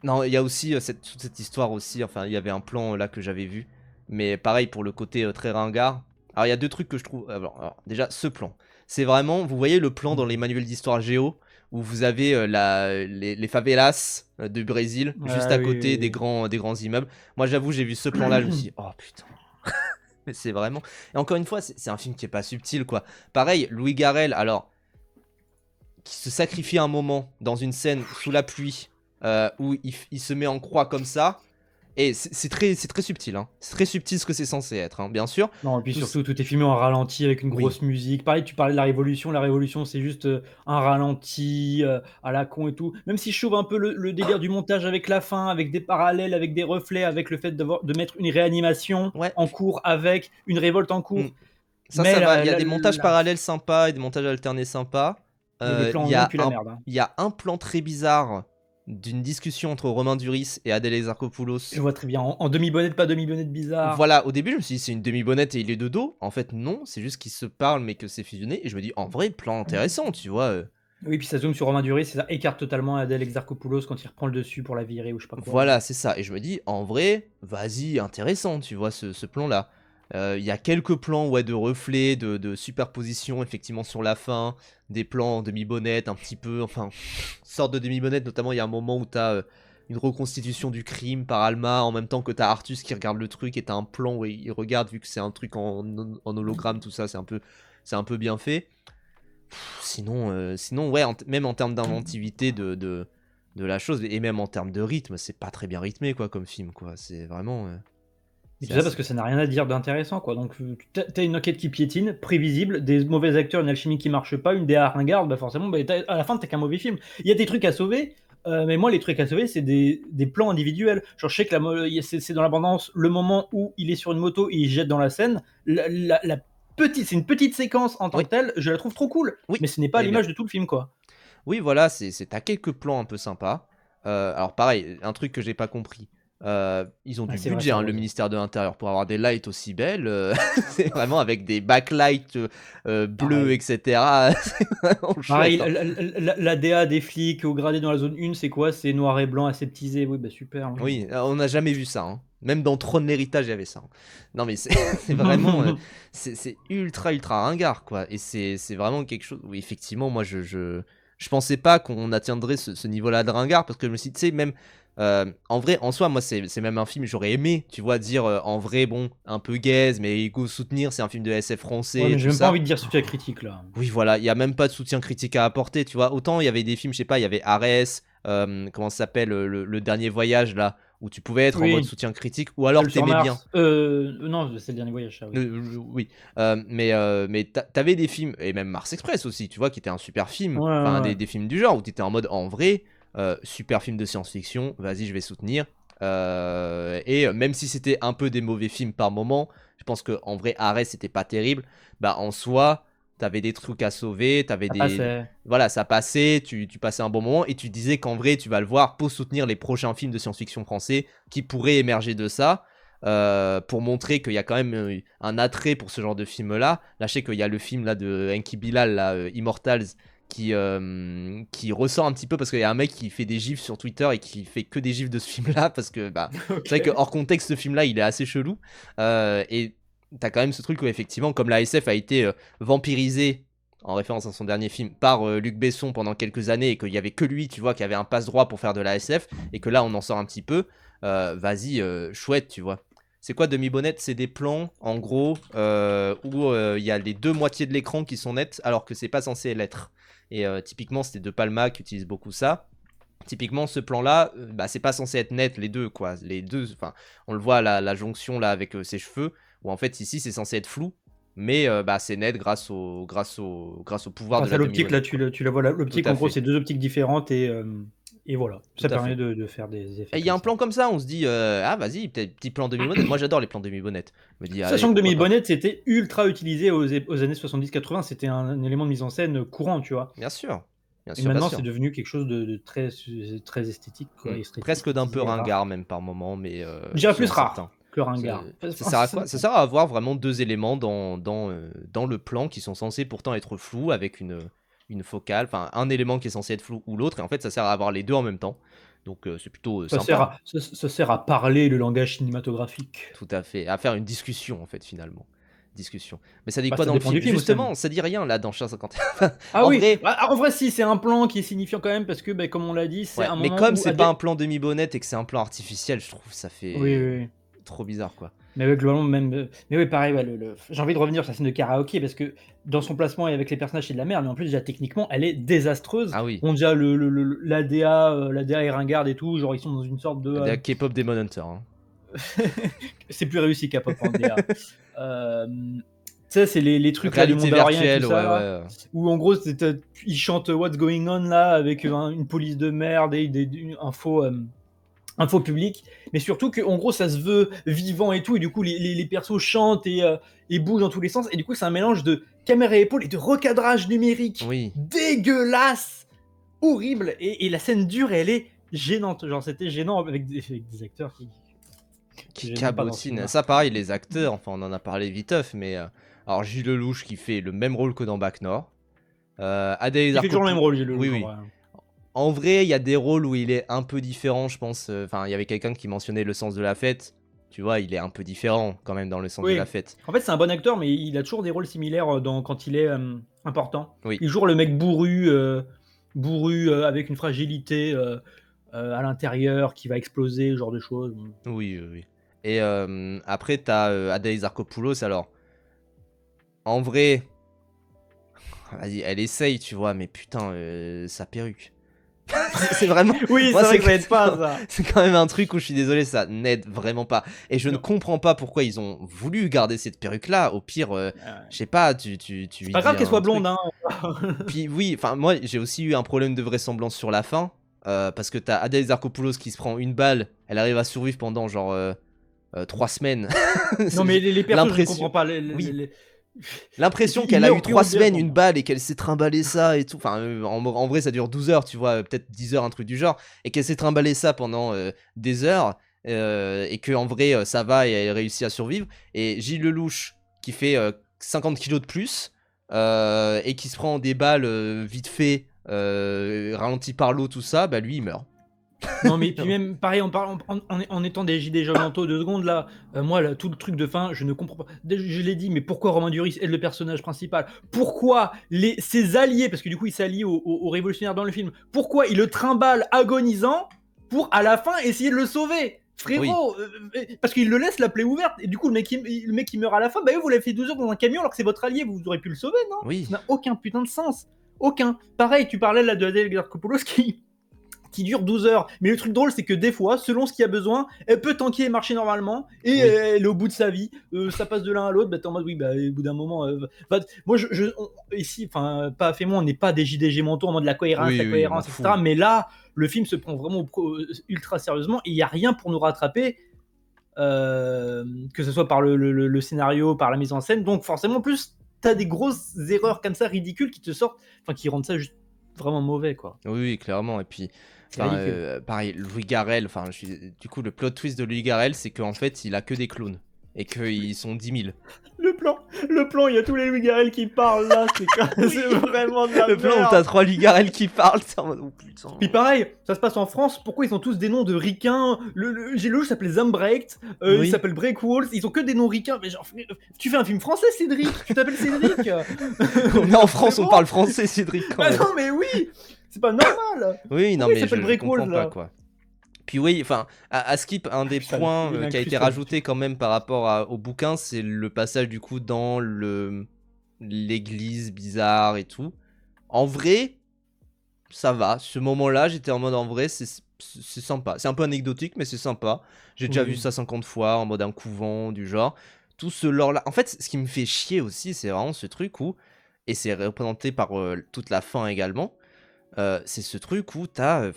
non, il y a aussi toute cette histoire aussi. Enfin, il y avait un plan là que j'avais vu, mais pareil pour le côté très ringard. Alors, il y a deux trucs que je trouve. Alors, déjà, ce plan, c'est vraiment. Vous voyez le plan dans les Mmh. manuels d'histoire géo où vous avez les favelas du Brésil juste Ah à oui, côté oui, des oui. grands immeubles. Moi, j'avoue, j'ai vu ce plan-là, je me suis dit, oh putain. Mais c'est vraiment. Et encore une fois, c'est un film qui est pas subtil, quoi. Pareil, Louis Garrel, alors, qui se sacrifie un moment dans une scène sous la pluie, où il se met en croix comme ça. Et c'est très subtil, hein. C'est très subtil ce que c'est censé être, hein, bien sûr. Non et puis Tout surtout, tout est filmé en ralenti avec une Oui, grosse musique. Pareil, tu parlais de la révolution, c'est juste, un ralenti, à la con et tout. Même si je trouve un peu le délire du montage avec la fin, avec des parallèles, avec des reflets, avec le fait de mettre une réanimation ouais. en cours, avec une révolte en Mm. cours. Ça Mais va. Il y a la des montages la parallèles sympas et des montages alternés sympas. Mais les plans Il en y eux a puent la merde, hein. il y a un plan très bizarre d'une discussion entre Romain Duris et Adèle Je Exarchopoulos. vois très bien. En demi-bonnette, pas demi-bonnette bizarre. Voilà, au début, je me suis dit: «C'est une demi-bonnette et il est de dos». En fait, non, c'est juste qu'ils se parlent, mais que c'est fusionné et je me dis: «En vrai, plan intéressant», tu vois? Oui, puis ça zoome sur Romain Duris et ça écarte totalement Adèle Exarchopoulos quand il reprend le dessus pour la virer ou je sais pas quoi, Voilà, c'est ça et je me dis: «En vrai, vas-y, intéressant», tu vois, ce plan-là. Il y a quelques plans, ouais, de reflets, de superposition, effectivement, sur la fin, des plans en demi-bonnette un petit peu, enfin, sorte de demi-bonnette, notamment, il y a un moment où t'as une reconstitution du crime par Alma, en même temps que t'as Artus qui regarde le truc et tu un plan où il regarde, vu que c'est un truc en hologramme, tout ça, c'est un peu bien fait. Sinon, ouais, même en termes d'inventivité de la chose, et même en termes de rythme, c'est pas très bien rythmé, quoi, comme film, quoi. C'est vraiment. et C'est tout ça parce assez. que ça n'a rien à dire d'intéressant, quoi. Donc, tu as une enquête qui piétine, prévisible, des mauvais acteurs, une alchimie qui marche pas, une DA ringarde, bah forcément, bah, à la fin, t'as qu'un mauvais film. Il y a des trucs à sauver, mais moi, les trucs à sauver, c'est des plans individuels. Genre, je sais que c'est dans l'abondance le moment où il est sur une moto et il se jette dans la Seine. C'est une petite séquence en tant Oui, que telle, je la trouve trop cool, oui, mais ce n'est pas à elle est bien. l'image de tout le film, quoi. Oui, voilà, t'as quelques plans un peu sympas. Alors, pareil, un truc que j'ai pas compris. Ils ont Ah, du c'est vrai, budget, c'est hein, le rose. ministère de l'Intérieur, pour avoir des lights aussi belles. C'est vraiment avec des backlights bleus, Pareil. etc. C'est vraiment Pareil, chouette, hein. la DA des flics au gradé dans la zone 1, c'est quoi? C'est noir et blanc aseptisé. Oui, bah super, oui. Oui, on n'a jamais vu ça, hein. Même dans Trône l'héritage, il y avait ça, hein. Non, mais c'est c'est vraiment, c'est ultra, ultra ringard, quoi. Et c'est vraiment quelque chose où effectivement, moi, je pensais pas qu'on atteindrait ce niveau-là de ringard parce que je me suis dit, tu sais, même en vrai, en soi, moi, c'est même un film, j'aurais aimé, tu vois, dire en vrai, bon, un peu gaze, mais il faut soutenir, c'est un film de SF Ouais, français et mais j'ai tout même pas ça. envie de dire sujet critique là. Oui, voilà, il y a même pas de soutien critique à apporter, tu vois. Autant il y avait des films, je sais pas, il y avait Ares, comment ça s'appelle, le dernier voyage là, où tu pouvais être en mode Oui, soutien critique, ou alors Seul sur t'aimais bien. Mars. Non, c'est le dernier voyage, ça, oui. Oui, mais t'avais des films, et même Mars Express aussi, tu vois, qui était un super film, Ouais, ouais, enfin ouais. des films du genre, où t'étais en mode en vrai, super film de science-fiction, vas-y, je vais soutenir. Et même si c'était un peu des mauvais films par moment, je pense que en vrai, Ares c'était pas terrible, bah en soi, t'avais des trucs à sauver, t'avais Ça des. passait. Voilà, ça passait, tu passais un bon moment, et tu disais qu'en vrai, tu vas le voir pour soutenir les prochains films de science-fiction français qui pourraient émerger de ça. Pour montrer qu'il y a quand même un attrait pour ce genre de film-là. Là, je sais qu'il y a le film là, de Enki Bilal, là, Immortals, qui ressort un petit peu parce qu'il y a un mec qui fait des gifs sur Twitter et qui fait que des gifs de ce film-là parce que bah, c'est vrai que Ok. hors contexte, ce film-là, il est assez chelou. Et t'as quand même ce truc où, effectivement, comme la SF a été vampirisée en référence à son dernier film par Luc Besson pendant quelques années et qu'il y avait que lui, tu vois, qui avait un passe-droit pour faire de la SF et que là, on en sort un petit peu. Vas-y, chouette, tu vois. C'est quoi demi-bonnette? C'est des plans, en gros, où il y a les deux moitiés de l'écran qui sont nettes, alors que c'est pas censé l'être. Et typiquement, c'était De Palma qui utilise beaucoup ça. Typiquement, ce plan-là, bah, c'est pas censé être net, les deux, quoi. Les deux, enfin, on le voit, la jonction, là, avec ses cheveux, où en fait, ici, c'est censé être flou, mais bah, c'est net grâce au pouvoir de Grâce à la l'optique, là, demi-bonnette, quoi. tu la vois. Tout L'optique, à en gros, fait. c'est deux optiques différentes et voilà. Tout Ça à permet fait. de faire des Et effets il y a comme un ça. plan comme ça, on se dit, ah vas-y, peut-être petit plan demi-bonnette. Moi j'adore les plans demi-bonnette. Je me dis, allez, Sachant que pourquoi pas. demi-bonnette, c'était ultra utilisé aux années 70-80, c'était un élément de mise en scène courant, tu vois. Bien sûr, bien Et sûr, bien maintenant, c'est sûr. devenu quelque chose de très esthétique, quoi, Presque d'un peu esthétisé, rare. ringard même par moment, mais Je dirais plus selon certains. rare que Ça, ringard. ça Enfin, sert à ça quoi? Ça dépend. sert à avoir vraiment deux éléments dans le plan qui sont censés pourtant être flous avec une focale, enfin un élément qui est censé être flou ou l'autre, et en fait ça sert à avoir les deux en même temps. Donc c'est plutôt sympa, Ça sert à parler le langage cinématographique. tout à fait, à faire une discussion en fait finalement. Discussion. Mais ça dit Bah, quoi ça dans le dépend du film? film aussi. Justement, ça dit rien là dans Chien 51. Ah En oui, vrai, bah, en vrai, si, c'est un plan qui est signifiant quand même parce que, bah, comme on l'a dit, c'est ouais, un mais moment comme où c'est pas un plan demi-bonnette et que c'est un plan artificiel, je trouve ça Oui, fait oui, oui. trop bizarre, quoi. Mais ouais, globalement, même, mais oui, pareil, ouais, j'ai envie de revenir sur la scène de karaoké parce que dans son placement et avec les personnages, c'est de la merde, mais en plus, déjà, techniquement, elle est désastreuse. Ah oui, On déjà l'ADA est ringarde et tout, genre, ils sont dans une sorte de, des K-pop Demon Hunter, hein. c'est plus réussi qu'A-pop en DA. Tu sais, c'est les trucs là du Réalité Mandalorian et tout virtuelle, ça ouais, là, ouais. où en gros, ils chantent What's Going On là avec une police de merde et un faux, info publique, mais surtout que en gros ça se veut vivant et tout, et du coup les persos chantent et bougent dans tous les sens, et du coup c'est un mélange de caméra à épaule et de recadrage numérique Oui, dégueulasse, horrible, et la scène dure et elle est gênante, genre c'était gênant avec des acteurs que qui j'aime même pas dans ce cabotine. film-là. Ça, pareil, les acteurs, enfin, on en a parlé viteuf, mais alors Gilles Lelouch qui fait le même rôle que dans Bac Nord. Adèle Il fait toujours le même Arcopoulos. rôle, j'ai le Oui, look en oui. vrai. En vrai, il y a des rôles où il est un peu différent, je pense. Enfin, il y avait quelqu'un qui mentionnait Le Sens de la Fête. Tu vois, il est un peu différent quand même dans Le Sens de la Oui, Fête. en fait c'est un bon acteur, mais il a toujours des rôles similaires quand il est important. Oui, Il joue le mec bourru avec une fragilité à l'intérieur qui va exploser, ce genre de choses. oui, oui, oui. Et après, t'as Adèle Arcopoulos. Alors, en vrai, vas-y, elle essaye, tu vois, mais putain, sa perruque. C'est vraiment. Oui, Moi, c'est vrai c'est que ça aide pas, ça. c'est quand même un truc où je suis désolé, ça n'aide vraiment pas. Et je ne Non. comprends pas pourquoi ils ont voulu garder cette perruque-là. Au pire, je sais pas, tu C'est lui pas grave dis qu'elle un soit truc. blonde, hein. Puis oui, enfin moi j'ai aussi eu un problème de vraisemblance sur la fin. Parce que t'as Adèle Exarchopoulos qui se prend une balle, elle arrive à survivre pendant genre 3 semaines. Non, mais les persos, je ne L'impression. comprends pas. Oui, l'impression Ils qu'elle a eu meurent 3 semaines, primordialement. une balle, et qu'elle s'est trimballé ça et tout. Enfin, en vrai, ça dure 12 heures, tu vois, peut-être 10 heures, un truc du genre. Et qu'elle s'est trimballé ça pendant des heures. Et que en vrai, ça va et elle réussit à survivre. Et Gilles Lelouch, qui fait 50 kilos de plus, et qui se prend des balles vite fait, ralenti par l'eau, tout ça, bah lui, il meurt. Non, mais puis même, pareil, en étant des JD Jolanto 2 secondes, là, moi, là, tout le truc de fin, je ne comprends pas. Je l'ai dit, mais pourquoi Romain Duris est le personnage principal? Pourquoi ses alliés, parce que du coup, il s'allie aux révolutionnaires dans le film, pourquoi il le trimballe agonisant pour, à la fin, essayer de le sauver? Oui, Frérot, parce qu'il le laisse la plaie ouverte, et du coup, le mec qui meurt à la fin, bah vous l'avez fait 12 heures dans un camion alors que c'est votre allié, vous aurez pu le sauver, non? oui, Ça n'a aucun putain de sens. Aucun. Pareil, tu parlais là de Adèle Exarchopoulos qui dure 12 heures. Mais le truc drôle, c'est que des fois, selon ce qu'il y a besoin, elle peut tanker et marcher normalement, et oui, elle est au bout de sa vie. Ça passe de l'un à l'autre, bah t'es en mode, oui, bah au bout d'un moment. Moi, ici, enfin, pas fait moi, on n'est pas des JDG mentaux en mode oui, la oui, on m'en cohérence, fout. etc. Mais là, le film se prend vraiment ultra sérieusement, et il n'y a rien pour nous rattraper, que ce soit par le scénario, par la mise en scène. Donc, forcément, plus, t'as des grosses erreurs comme ça, ridicules, qui te sortent, enfin, qui rendent ça juste vraiment mauvais, quoi. Oui, oui, clairement. Et puis, C'est enfin, ridicule. pareil, Louis Garrel, enfin, du coup, le plot twist de Louis Garrel, c'est qu'en fait, il a que des clones. Et qu'ils sont 10 000. Le plan, il y a tous les Louis Garrel qui parlent là, Oui, c'est vraiment de la le plan où t'as merde. 3 Louis Garrel qui parlent, c'est en mode, oh putain. Puis pareil, ça se passe en France, pourquoi ils ont tous des noms de ricains? J'ai le s'appelle Zambrecht, il Oui. s'appelle Breakwolf, ils ont que des noms ricains, mais genre, tu fais un film français, Cédric, tu t'appelles Cédric. On est en France, on Frérot. parle français, Cédric, quand Bah même. non, mais oui, c'est pas normal. Oui, non, Pourquoi il mais s'appelle je Breakwolf comprends pas, là? quoi. Puis oui, enfin, à Skip, un des Putain, points il qui a été incruste rajouté là-dessus. quand même par rapport au bouquin, c'est le passage du coup dans l'église bizarre et tout. En vrai, ça va. Ce moment-là, j'étais en mode en vrai, c'est sympa. C'est un peu anecdotique, mais c'est sympa. J'ai déjà vu Oui. ça 50 fois en mode un couvent, du genre. Tout ce lore-là. En fait, ce qui me fait chier aussi, c'est vraiment ce truc où, et c'est représenté par toute la fin également, c'est ce truc où t'as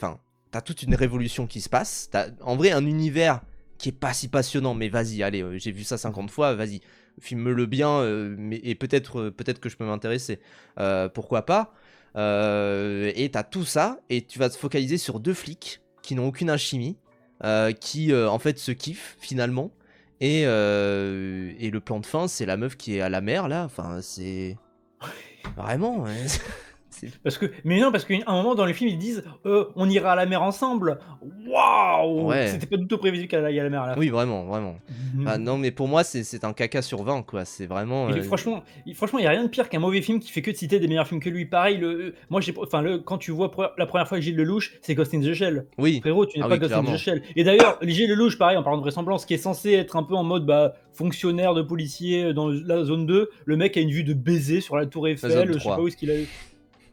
toute une révolution qui se passe. T'as en vrai un univers qui est pas si passionnant, mais vas-y, allez, j'ai vu ça 50 fois, vas-y, filme-le bien, et peut-être que je peux m'intéresser. Pourquoi pas. Et t'as tout ça, et tu vas te focaliser sur 2 flics qui n'ont aucune alchimie, qui en fait se kiffent finalement. Et le plan de fin, c'est la meuf qui est à la mer là. Enfin, c'est vraiment. Ouais. Mais non, parce qu'à un moment dans le film, ils disent on ira à la mer ensemble. Waouh! Ouais. C'était pas du tout prévisible qu'elle aille à la mer à la Oui, fin. vraiment, vraiment. Ah, non, mais pour moi, c'est un caca sur 20, quoi. C'est vraiment. Franchement, il n'y a rien de pire qu'un mauvais film qui fait que de citer des meilleurs films que lui. Pareil, moi, quand tu vois la première fois Gilles Lelouch, c'est Ghost in the Shell. Oui. Frérot, tu n'es Ah pas oui, Ghost in the clairement. Shell. Et d'ailleurs, Gilles Lelouch, pareil, en parlant de vraisemblance, qui est censé être un peu en mode fonctionnaire de policier dans la zone 2, le mec a une vue de baiser sur la tour La zone Eiffel, je sais pas 3. où est-ce qu'il a.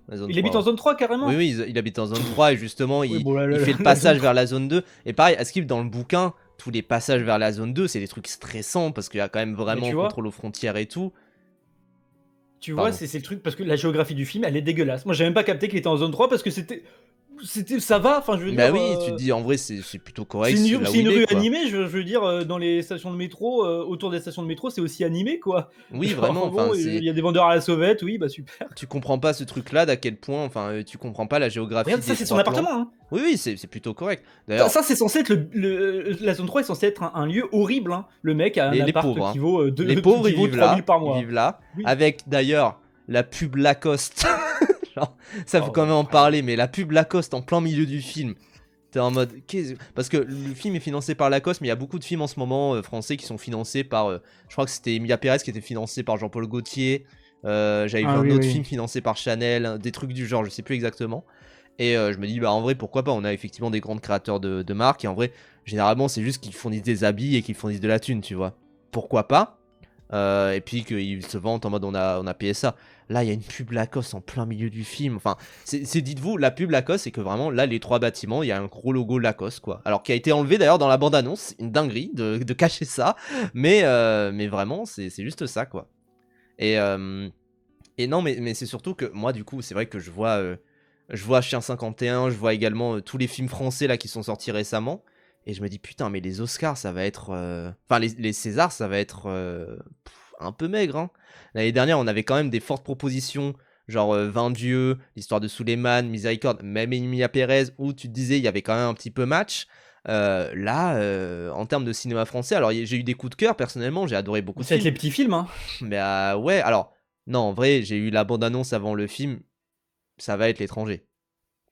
La zone Il habite 3, en ouais. zone 3 Oui, carrément? oui, il habite en zone 3 et justement, Oui, bon, il fait le la zone passage 3. vers la zone 2. Et pareil, à Skip, dans le bouquin, tous les passages vers la zone 2, c'est des trucs stressants parce qu'il y a quand même Mais vraiment tu vois, contrôle aux frontières et tout. Tu vois, Pardon. c'est le truc parce que la géographie du film, elle est dégueulasse. Moi, j'ai même pas capté qu'il était en zone 3 parce que c'était ça va, enfin je veux Bah dire. oui, tu te dis en vrai c'est plutôt correct, c'est là où C'est une il est rue quoi. animée, je veux dire, dans les stations de métro, autour des stations de métro, c'est aussi animé, quoi. Oui vraiment, Genre, enfin bon, il y a des vendeurs à la sauvette, oui, bah super. tu comprends pas ce truc-là, d'à quel point, enfin, tu comprends pas la géographie Regarde, ça, des c'est son 3 plans. appartement, hein. Oui, c'est plutôt correct. Ça, D'ailleurs, ça, c'est censé être la zone 3 est censée être un lieu horrible, hein. Le mec a un les appart pauvres, qui hein. vaut, Les pauvres, qui vaut 3000 par ils mois. vivent là, Oui. avec d'ailleurs la pub Lacoste. Genre, ça faut Oh, quand même ouais, en incroyable. parler, mais la pub Lacoste en plein milieu du film. T'es en mode, parce que le film est financé par Lacoste, mais il y a beaucoup de films en ce moment français qui sont financés par, je crois que c'était Emilia Pérez qui était financé par Jean-Paul Gaultier. J'avais vu Ah un oui, autre oui. film financé par Chanel, des trucs du genre, je sais plus exactement. Et je me dis, bah en vrai, pourquoi pas, on a effectivement des grands créateurs de marques, et en vrai, généralement, c'est juste qu'ils fournissent des habits et qu'ils fournissent de la thune, tu vois. Pourquoi pas. Et puis qu'ils se vantent en mode on a payé ça. Là, il y a une pub Lacoste en plein milieu du film. Enfin, dites-vous, la pub Lacoste, c'est que vraiment, là, les 3 bâtiments, il y a un gros logo Lacoste, quoi. Alors, qui a été enlevé d'ailleurs dans la bande-annonce. Une dinguerie de cacher ça. Mais vraiment, c'est juste ça, quoi. Et, euh, et non, mais c'est surtout que moi, du coup, c'est vrai que je vois Chien 51, je vois également tous les films français là qui sont sortis récemment. Et je me dis, putain, mais les Oscars, ça va être. Enfin, les Césars, ça va être un peu maigre. Hein. L'année dernière, on avait quand même des fortes propositions, genre 20 Dieux, l'histoire de Suleiman, Miséricorde, même Emilia Pérez, où tu te disais, il y avait quand même un petit peu match. Là, en termes de cinéma français, alors j'ai eu des coups de cœur personnellement, j'ai adoré beaucoup de Ça va être films. les petits films, hein. Mais ouais, alors, non, en vrai, j'ai eu la bande-annonce avant le film, ça va être l'étranger.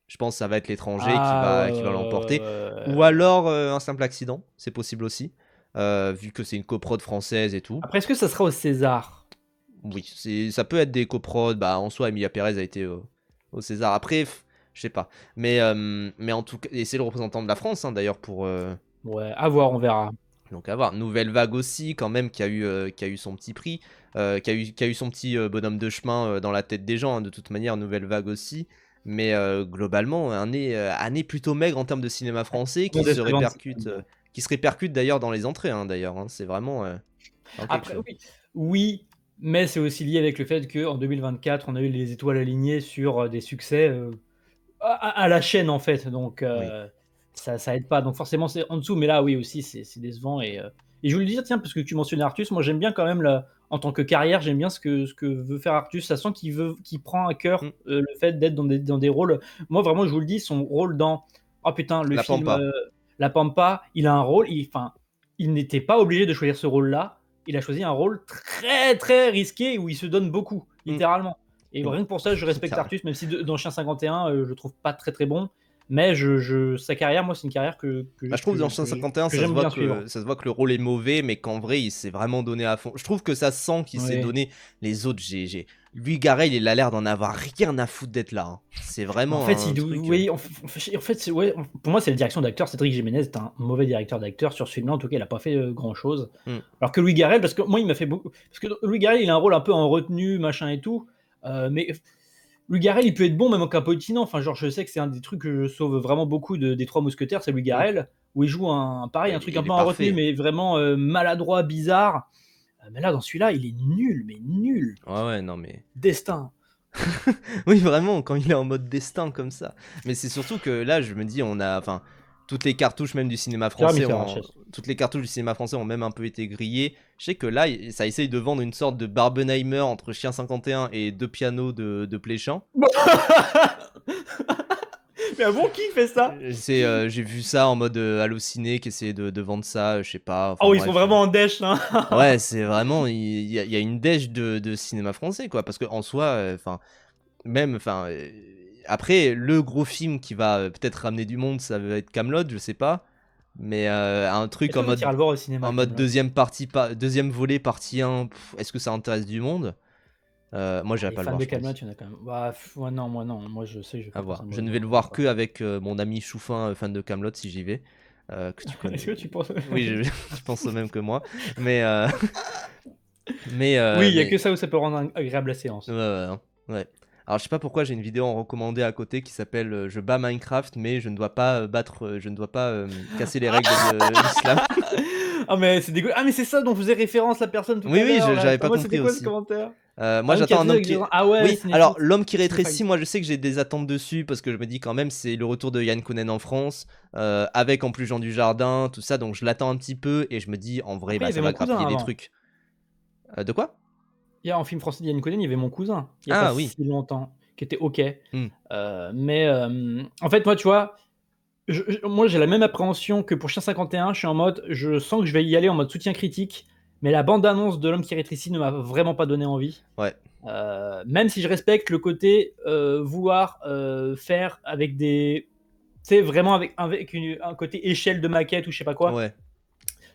Je pense que ça va être l'étranger Ah ouais, qui va l'emporter. Ou ouais. alors un simple accident, c'est possible aussi. Vu que c'est une coprode française et tout. Après, est-ce que ça sera au César? Oui, ça peut être des coprods. Bah, en soi, Emilia Pérez a été au César. Après, je sais pas. Mais en tout cas, et c'est le représentant de la France, hein, d'ailleurs, pour. Ouais, à voir, on verra. Donc à voir. Nouvelle Vague aussi, quand même, qui a eu son petit prix, qui a eu son petit bonhomme de chemin dans la tête des gens, hein, de toute manière, Nouvelle Vague aussi. Mais globalement, année plutôt maigre en termes de cinéma français, Bon, décevante. qui se répercute d'ailleurs dans les entrées, hein, d'ailleurs. Hein. C'est vraiment quelque Après, chose. oui, oui, mais c'est aussi lié avec le fait qu'en 2024, on a eu les étoiles alignées sur des succès à la chaîne, en fait. Donc, Oui. ça aide pas. Donc, forcément, c'est en dessous. Mais là, oui, aussi, c'est décevant. Et je voulais dire, tiens, parce que tu mentionnais Artus, moi, j'aime bien quand même, en tant que carrière, j'aime bien ce que veut faire Artus. Ça sent qu'il prend à cœur Mm. le fait d'être dans des rôles. Moi, vraiment, je vous le dis, son rôle dans. Oh putain, le La film Pampa. La Pampa, il a un rôle. Enfin, il n'était pas obligé de choisir ce rôle-là. Il a choisi un rôle très très risqué où il se donne beaucoup, Mm. littéralement. Et rien que pour ça, je respecte Littéralement. Artus, même si dans Chien 51, je le trouve pas très très bon. Mais sa carrière, moi, c'est une carrière Bah, je trouve que dans 151, que j'aime bien suivre. ça se voit que le rôle est mauvais, mais qu'en vrai, il s'est vraiment donné à fond. Je trouve que ça sent qu'il s'est Oui. donné. Les autres, lui, Garel, il a l'air d'en avoir rien à foutre d'être là. Hein. C'est En vraiment fait, un truc. oui, en fait, ouais, pour moi, c'est la direction d'acteur. Cédric Jiménez est un mauvais directeur d'acteur sur ce film-là. En tout cas, il n'a pas fait grand-chose. Hmm. Alors que Louis Garrel, parce que moi, il m'a fait beaucoup. Parce que Louis Garrel, il a un rôle un peu en retenue, machin et tout. Mais Louis Garrel, il peut être bon même en capotinant. Enfin, genre, je sais que c'est un des trucs que je sauve vraiment beaucoup des Trois Mousquetaires, c'est Louis Hmm. Garrel, où il joue Bah, un truc un il peu est en retenue, parfait. mais vraiment maladroit, bizarre. Mais là, dans celui-là, il est nul, mais nul. Ouais, non, mais. Destin. Oui, vraiment, quand il est en mode destin comme ça. Mais c'est surtout que là, je me dis, on a. Enfin, toutes les cartouches même du cinéma Jérémy français Ferrachez. toutes les cartouches du cinéma français ont même un peu été grillées. Je sais que là, ça essaye de vendre une sorte de Barbenheimer entre Chien 51 et deux pianos de Pléchamp. Mais bon, qui fait ça? J'ai vu ça en mode halluciné qui essayait de vendre ça, je sais pas. Enfin Oh, ils sont bref. vraiment en dèche, hein. Ouais, c'est vraiment, il y a une dèche de cinéma français quoi, parce que en soi, enfin même, enfin après le gros film qui va peut-être ramener du monde, ça va être Kaamelott, je sais pas, mais un truc Est-ce qu'on t'iras le voir au cinéma, en mode Kaamelott? deuxième volet partie 1, est-ce que ça intéresse du monde? Moi j'irai Les pas le fans voir, de je Kaamelott, pense. il y en a quand même. Bah, moi non, moi je sais que je vais À pas voir. personne Je me ne vais le voir voir que avec mon ami Chouffin, fan de Kaamelott, si j'y vais. Que tu connais. Est-ce que tu penses? Oui, je pense au même que moi. Mais, Oui, il y a que mais ça où ça peut rendre agréable la séance. ouais, ouais, hein, ouais. Alors, je sais pas pourquoi j'ai une vidéo en recommandé à côté qui s'appelle Je bats Minecraft, mais je ne dois pas je ne dois pas casser les règles de l'islam. Ah mais c'est dégueu. Ah mais c'est ça dont faisait référence la personne tout Oui, à oui, l'heure là. j'avais Attends, pas moi compris c'était quoi ce aussi. commentaire? Moi j'attends un homme qui... Ah ouais, Oui, c'est alors Netflix. l'homme qui C'est rétrécit, Netflix. moi je sais que j'ai des attentes dessus parce que je me dis quand même c'est le retour de Yann Kounen en France, avec en plus Jean Dujardin, tout ça, donc je l'attends un petit peu et je me dis en vrai Après, il y bah avait ça va Mon Cousin grappiller des avant. trucs. De quoi? En film français d'Yann Conen, il y avait Mon Cousin, il y a pas Ah oui. si longtemps, qui était OK. Hmm. Mais en fait, moi, tu vois, moi, j'ai la même appréhension que pour Chien 51. Je suis en mode, je sens que je vais y aller en mode soutien critique, mais la bande-annonce de L'homme qui rétrécit ne m'a vraiment pas donné envie. Ouais. Même si je respecte le côté vouloir faire avec des. Tu sais, vraiment avec un côté échelle de maquette ou je sais pas quoi. Ouais.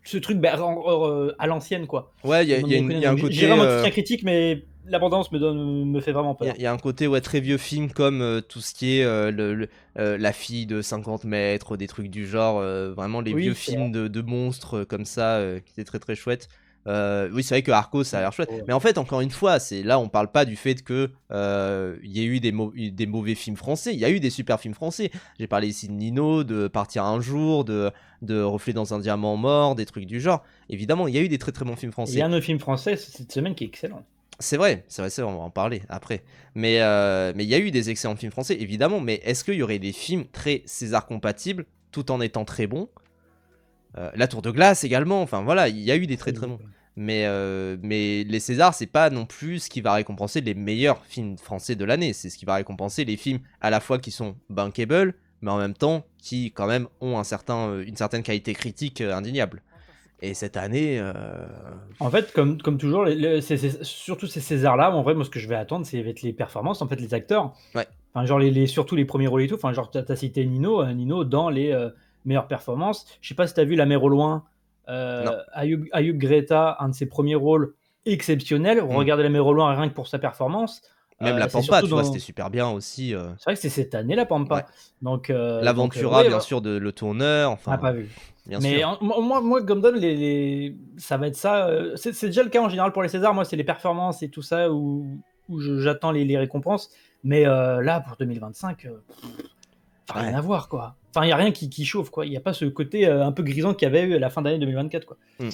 Ce truc à l'ancienne, quoi. Ouais, En mode il y a un j'irai en côté... mode soutien critique, mais la bande-annonce me fait vraiment peur. Il y a un côté ouais, très vieux film comme tout ce qui est la fille de 50 mètres, des trucs du genre, vraiment les vieux Oui, c'est vrai. films de monstres comme ça qui étaient très très chouettes. Oui, c'est vrai que Arco ça a l'air chouette, Ouais. mais en fait, encore une fois, c'est là on parle pas du fait que il y a eu des mauvais films français, il y a eu des super films français. J'ai parlé ici de Nino, de Partir un jour, de Reflet dans un diamant mort, des trucs du genre. Évidemment, il y a eu des très très bons films Il y a français. un autre film français cette semaine qui est excellent. C'est vrai, on va en parler après. Mais il y a eu des excellents films français, évidemment. Mais est-ce qu'il y aurait des films très César compatibles, tout en étant très bons? La Tour de Glace également. Enfin voilà, il y a eu des très très Oui. bons. Mais les Césars, c'est pas non plus ce qui va récompenser les meilleurs films français de l'année. C'est ce qui va récompenser les films à la fois qui sont bankable, mais en même temps qui quand même ont une certaine qualité critique indéniable. Et cette année, En fait, comme toujours, surtout ces Césars-là, en vrai, moi, ce que je vais attendre, c'est va être les performances, en fait, les acteurs. ouais, Enfin, genre, surtout les premiers rôles et tout. Enfin, genre, t'as cité Nino, Nino dans les meilleures performances. Je sais pas si t'as vu La mer au loin, non. Ayub Greta, un de ses premiers rôles exceptionnels. Hmm. Regardez La mer au loin rien que pour sa performance. Même la C'est Pampa, surtout tu vois, c'était dans. super bien aussi. C'est vrai que c'est cette année, la Ouais. Pampa. Donc L'Aventura, ouais, bien sûr, de Le Tourneur, on n'a enfin, pas vu. bien Mais sûr. moi, Gundam, ça va être ça. C'est déjà le cas en général pour les Césars. Moi, c'est les performances et tout ça où j'attends les récompenses. Mais là, pour 2025, rien Ouais, à voir, quoi. Enfin, il n'y a rien qui chauffe, quoi. Il n'y a pas ce côté un peu grisant qu'il y avait eu à la fin d'année 2024, quoi. hmm,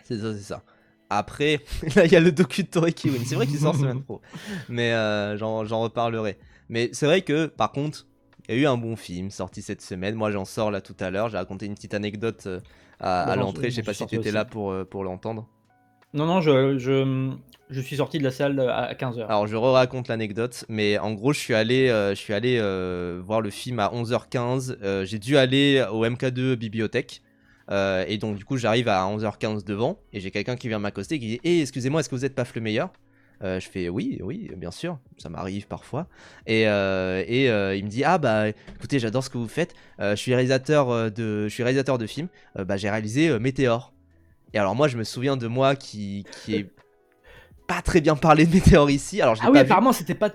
c'est ça, c'est ça. Après, là, il y a le docu de Tori Kiwin. C'est vrai qu'il sort semaine pro. Mais j'en reparlerai. Mais c'est vrai que, par contre, il y a eu un bon film sorti cette semaine. Moi, j'en sors là tout à l'heure. J'ai raconté une petite anecdote Bah, à l'entrée. Je sais j'en pas suis si tu sorti étais aussi. là pour l'entendre. Non, je suis sorti de la salle à 15h. Alors, je re-raconte l'anecdote, mais en gros, je suis allé voir le film à 11h15. J'ai dû aller au MK2 bibliothèque. Et donc, du coup, j'arrive à 11h15 devant. Et j'ai quelqu'un qui vient m'accoster qui dit hey, excusez-moi, est-ce que vous êtes Paf le meilleur? Je fais oui, oui, bien sûr, ça m'arrive parfois. Et il me dit ah bah écoutez, j'adore ce que vous faites. Je suis réalisateur de films. Bah, j'ai réalisé Météor. Et alors, moi, je me souviens de moi qui est pas très bien parlé de Météor ici. Alors, je l'ai Ah oui, pas vu. apparemment, c'était pas.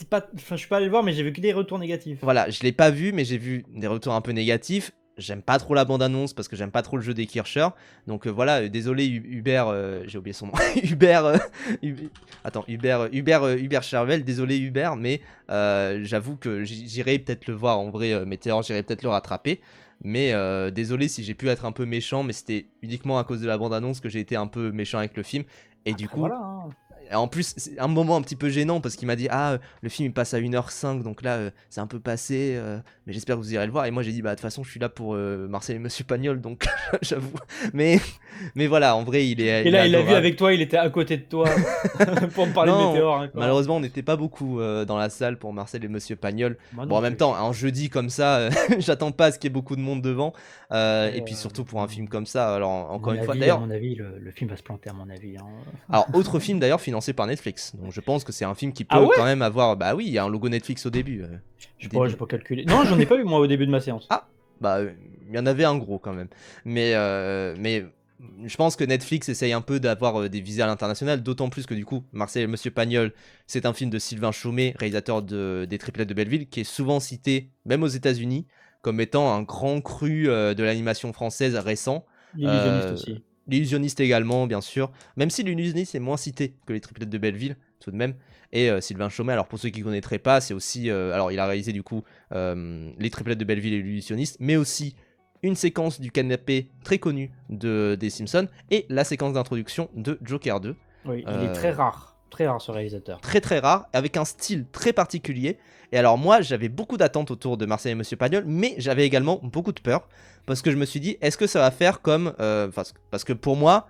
Enfin, je suis pas allé le voir, mais j'ai vu que des retours négatifs. Voilà, je l'ai pas vu, mais j'ai vu des retours un peu négatifs. J'aime pas trop la bande-annonce parce que j'aime pas trop le jeu des Kircher. Donc voilà, désolé Hubert, j'ai oublié son nom. Hubert, Hubert Chervel, désolé Hubert, mais j'avoue que j'irai peut-être le voir en vrai, Météor, j'irai peut-être le rattraper. Mais désolé si j'ai pu être un peu méchant, mais c'était uniquement à cause de la bande-annonce que j'ai été un peu méchant avec le film. Et du Après, coup, voilà. Hein. en plus, c'est un moment un petit peu gênant parce qu'il m'a dit ah le film il passe à 1h05 donc là c'est un peu passé mais j'espère que vous irez le voir et moi j'ai dit bah de toute façon je suis là pour Marcel et Monsieur Pagnol donc j'avoue mais voilà en vrai Et il est là, il l'a vu adorable. avec toi, il était à côté de toi pour me parler de Non, Météor encore. malheureusement on n'était pas beaucoup dans la salle pour Marcel et Monsieur Pagnol. Moi Bon non en même plus. temps un jeudi comme ça j'attends pas à ce qu'il y ait beaucoup de monde devant et Après, puis surtout pour un film comme ça alors encore une fois à d'ailleurs. mon avis, le film va se planter, à mon avis. Hein. Alors, autre film d'ailleurs financé par Netflix. Donc, je pense que c'est un film qui Ah peut quand ouais? même avoir. Bah oui, il y a un logo Netflix au début. J'ai pas calculé. Non, j'en ai pas vu, moi, au début de ma séance. Ah, bah il y en avait un gros quand même. Mais je pense que Netflix essaye un peu d'avoir des visées à l'international. D'autant plus que du coup, Marcel et Monsieur Pagnol, c'est un film de Sylvain Chaumet, réalisateur des Triplettes de Belleville, qui est souvent cité, même aux États-Unis, comme étant un grand cru de l'animation française récent. L'illusionniste aussi. L'illusionniste également, bien sûr. Même si l'illusionniste est moins cité que les triplettes de Belleville, tout de même. Et Sylvain Chaumet, alors pour ceux qui ne connaîtraient pas, c'est aussi. Alors il a réalisé du coup les triplettes de Belleville et l'illusionniste, mais aussi une séquence du canapé très connue des Simpsons et la séquence d'introduction de Joker 2. Oui, il est très rare. Très rare ce réalisateur. Très très rare, avec un style très particulier. Et alors moi, j'avais beaucoup d'attentes autour de Marcel et Monsieur Pagnol, mais j'avais également beaucoup de peur, parce que je me suis dit, est-ce que ça va faire comme... parce que pour moi,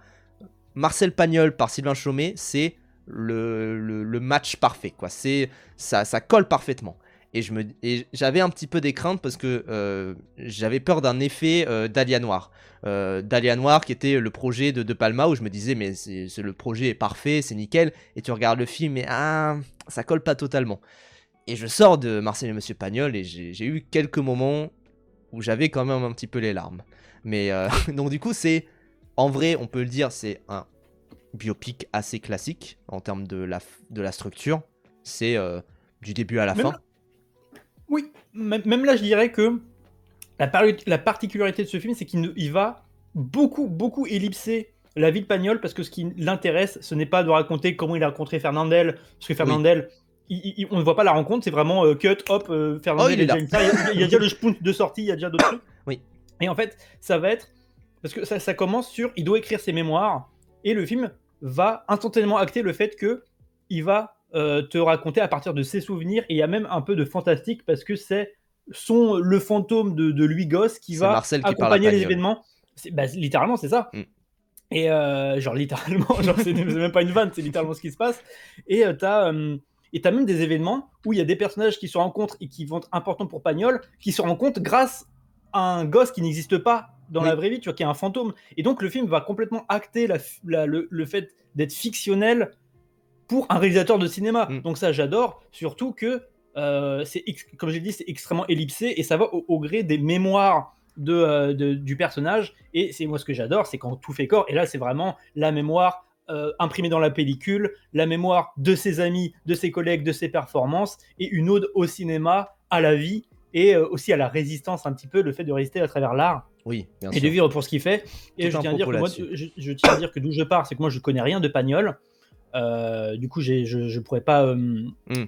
Marcel Pagnol par Sylvain Chomet, c'est le match parfait, quoi. Ça colle parfaitement. Et j'avais un petit peu des craintes parce que j'avais peur d'un effet Dahlia Noir. Dahlia Noir qui était le projet de Palma, où je me disais mais le projet est parfait, c'est nickel, et tu regardes le film et ça colle pas totalement. Et je sors de Marcel et Monsieur Pagnol et j'ai eu quelques moments où j'avais quand même un petit peu les larmes. Mais donc du coup en vrai on peut le dire, c'est un biopic assez classique en termes de la structure. C'est du début à la fin. Oui, même là je dirais que la particularité de ce film, c'est qu'il va beaucoup ellipser la vie de Pagnol, parce que ce qui l'intéresse, ce n'est pas de raconter comment il a rencontré Fernandel, parce que Fernandel, on ne voit pas la rencontre, c'est vraiment cut, hop, Fernandel il est là. il y a déjà le spoon de sortie, il y a déjà d'autres trucs. Oui. Et en fait, ça va être, parce que ça commence sur, il doit écrire ses mémoires, et le film va instantanément acter le fait que il va te raconter à partir de ses souvenirs, et il y a même un peu de fantastique, parce que c'est le fantôme de lui gosse qui va Marcel qui accompagner les parle à événements. Littéralement, c'est ça. Et genre littéralement, genre c'est même pas une vanne, c'est littéralement ce qui se passe. Et t'as même des événements où il y a des personnages qui se rencontrent et qui vont être importants pour Pagnol, qui se rencontrent grâce à un gosse qui n'existe pas dans la vraie vie, tu vois, qui est un fantôme. Et donc le film va complètement acter le fait d'être fictionnel pour un réalisateur de cinéma. Donc ça, j'adore, surtout que comme j'ai dit, c'est extrêmement ellipsé et ça va au gré des mémoires du personnage. Et c'est moi ce que j'adore, c'est quand tout fait corps. Et là, c'est vraiment la mémoire imprimée dans la pellicule, la mémoire de ses amis, de ses collègues, de ses performances, et une ode au cinéma, à la vie, et aussi à la résistance, un petit peu, le fait de résister à travers l'art. Oui, bien et sûr. de vivre pour ce qu'il fait. Et je tiens à dire que moi, je tiens à dire que d'où je pars, c'est que moi, je connais rien de Pagnol. Du coup, je pourrais pas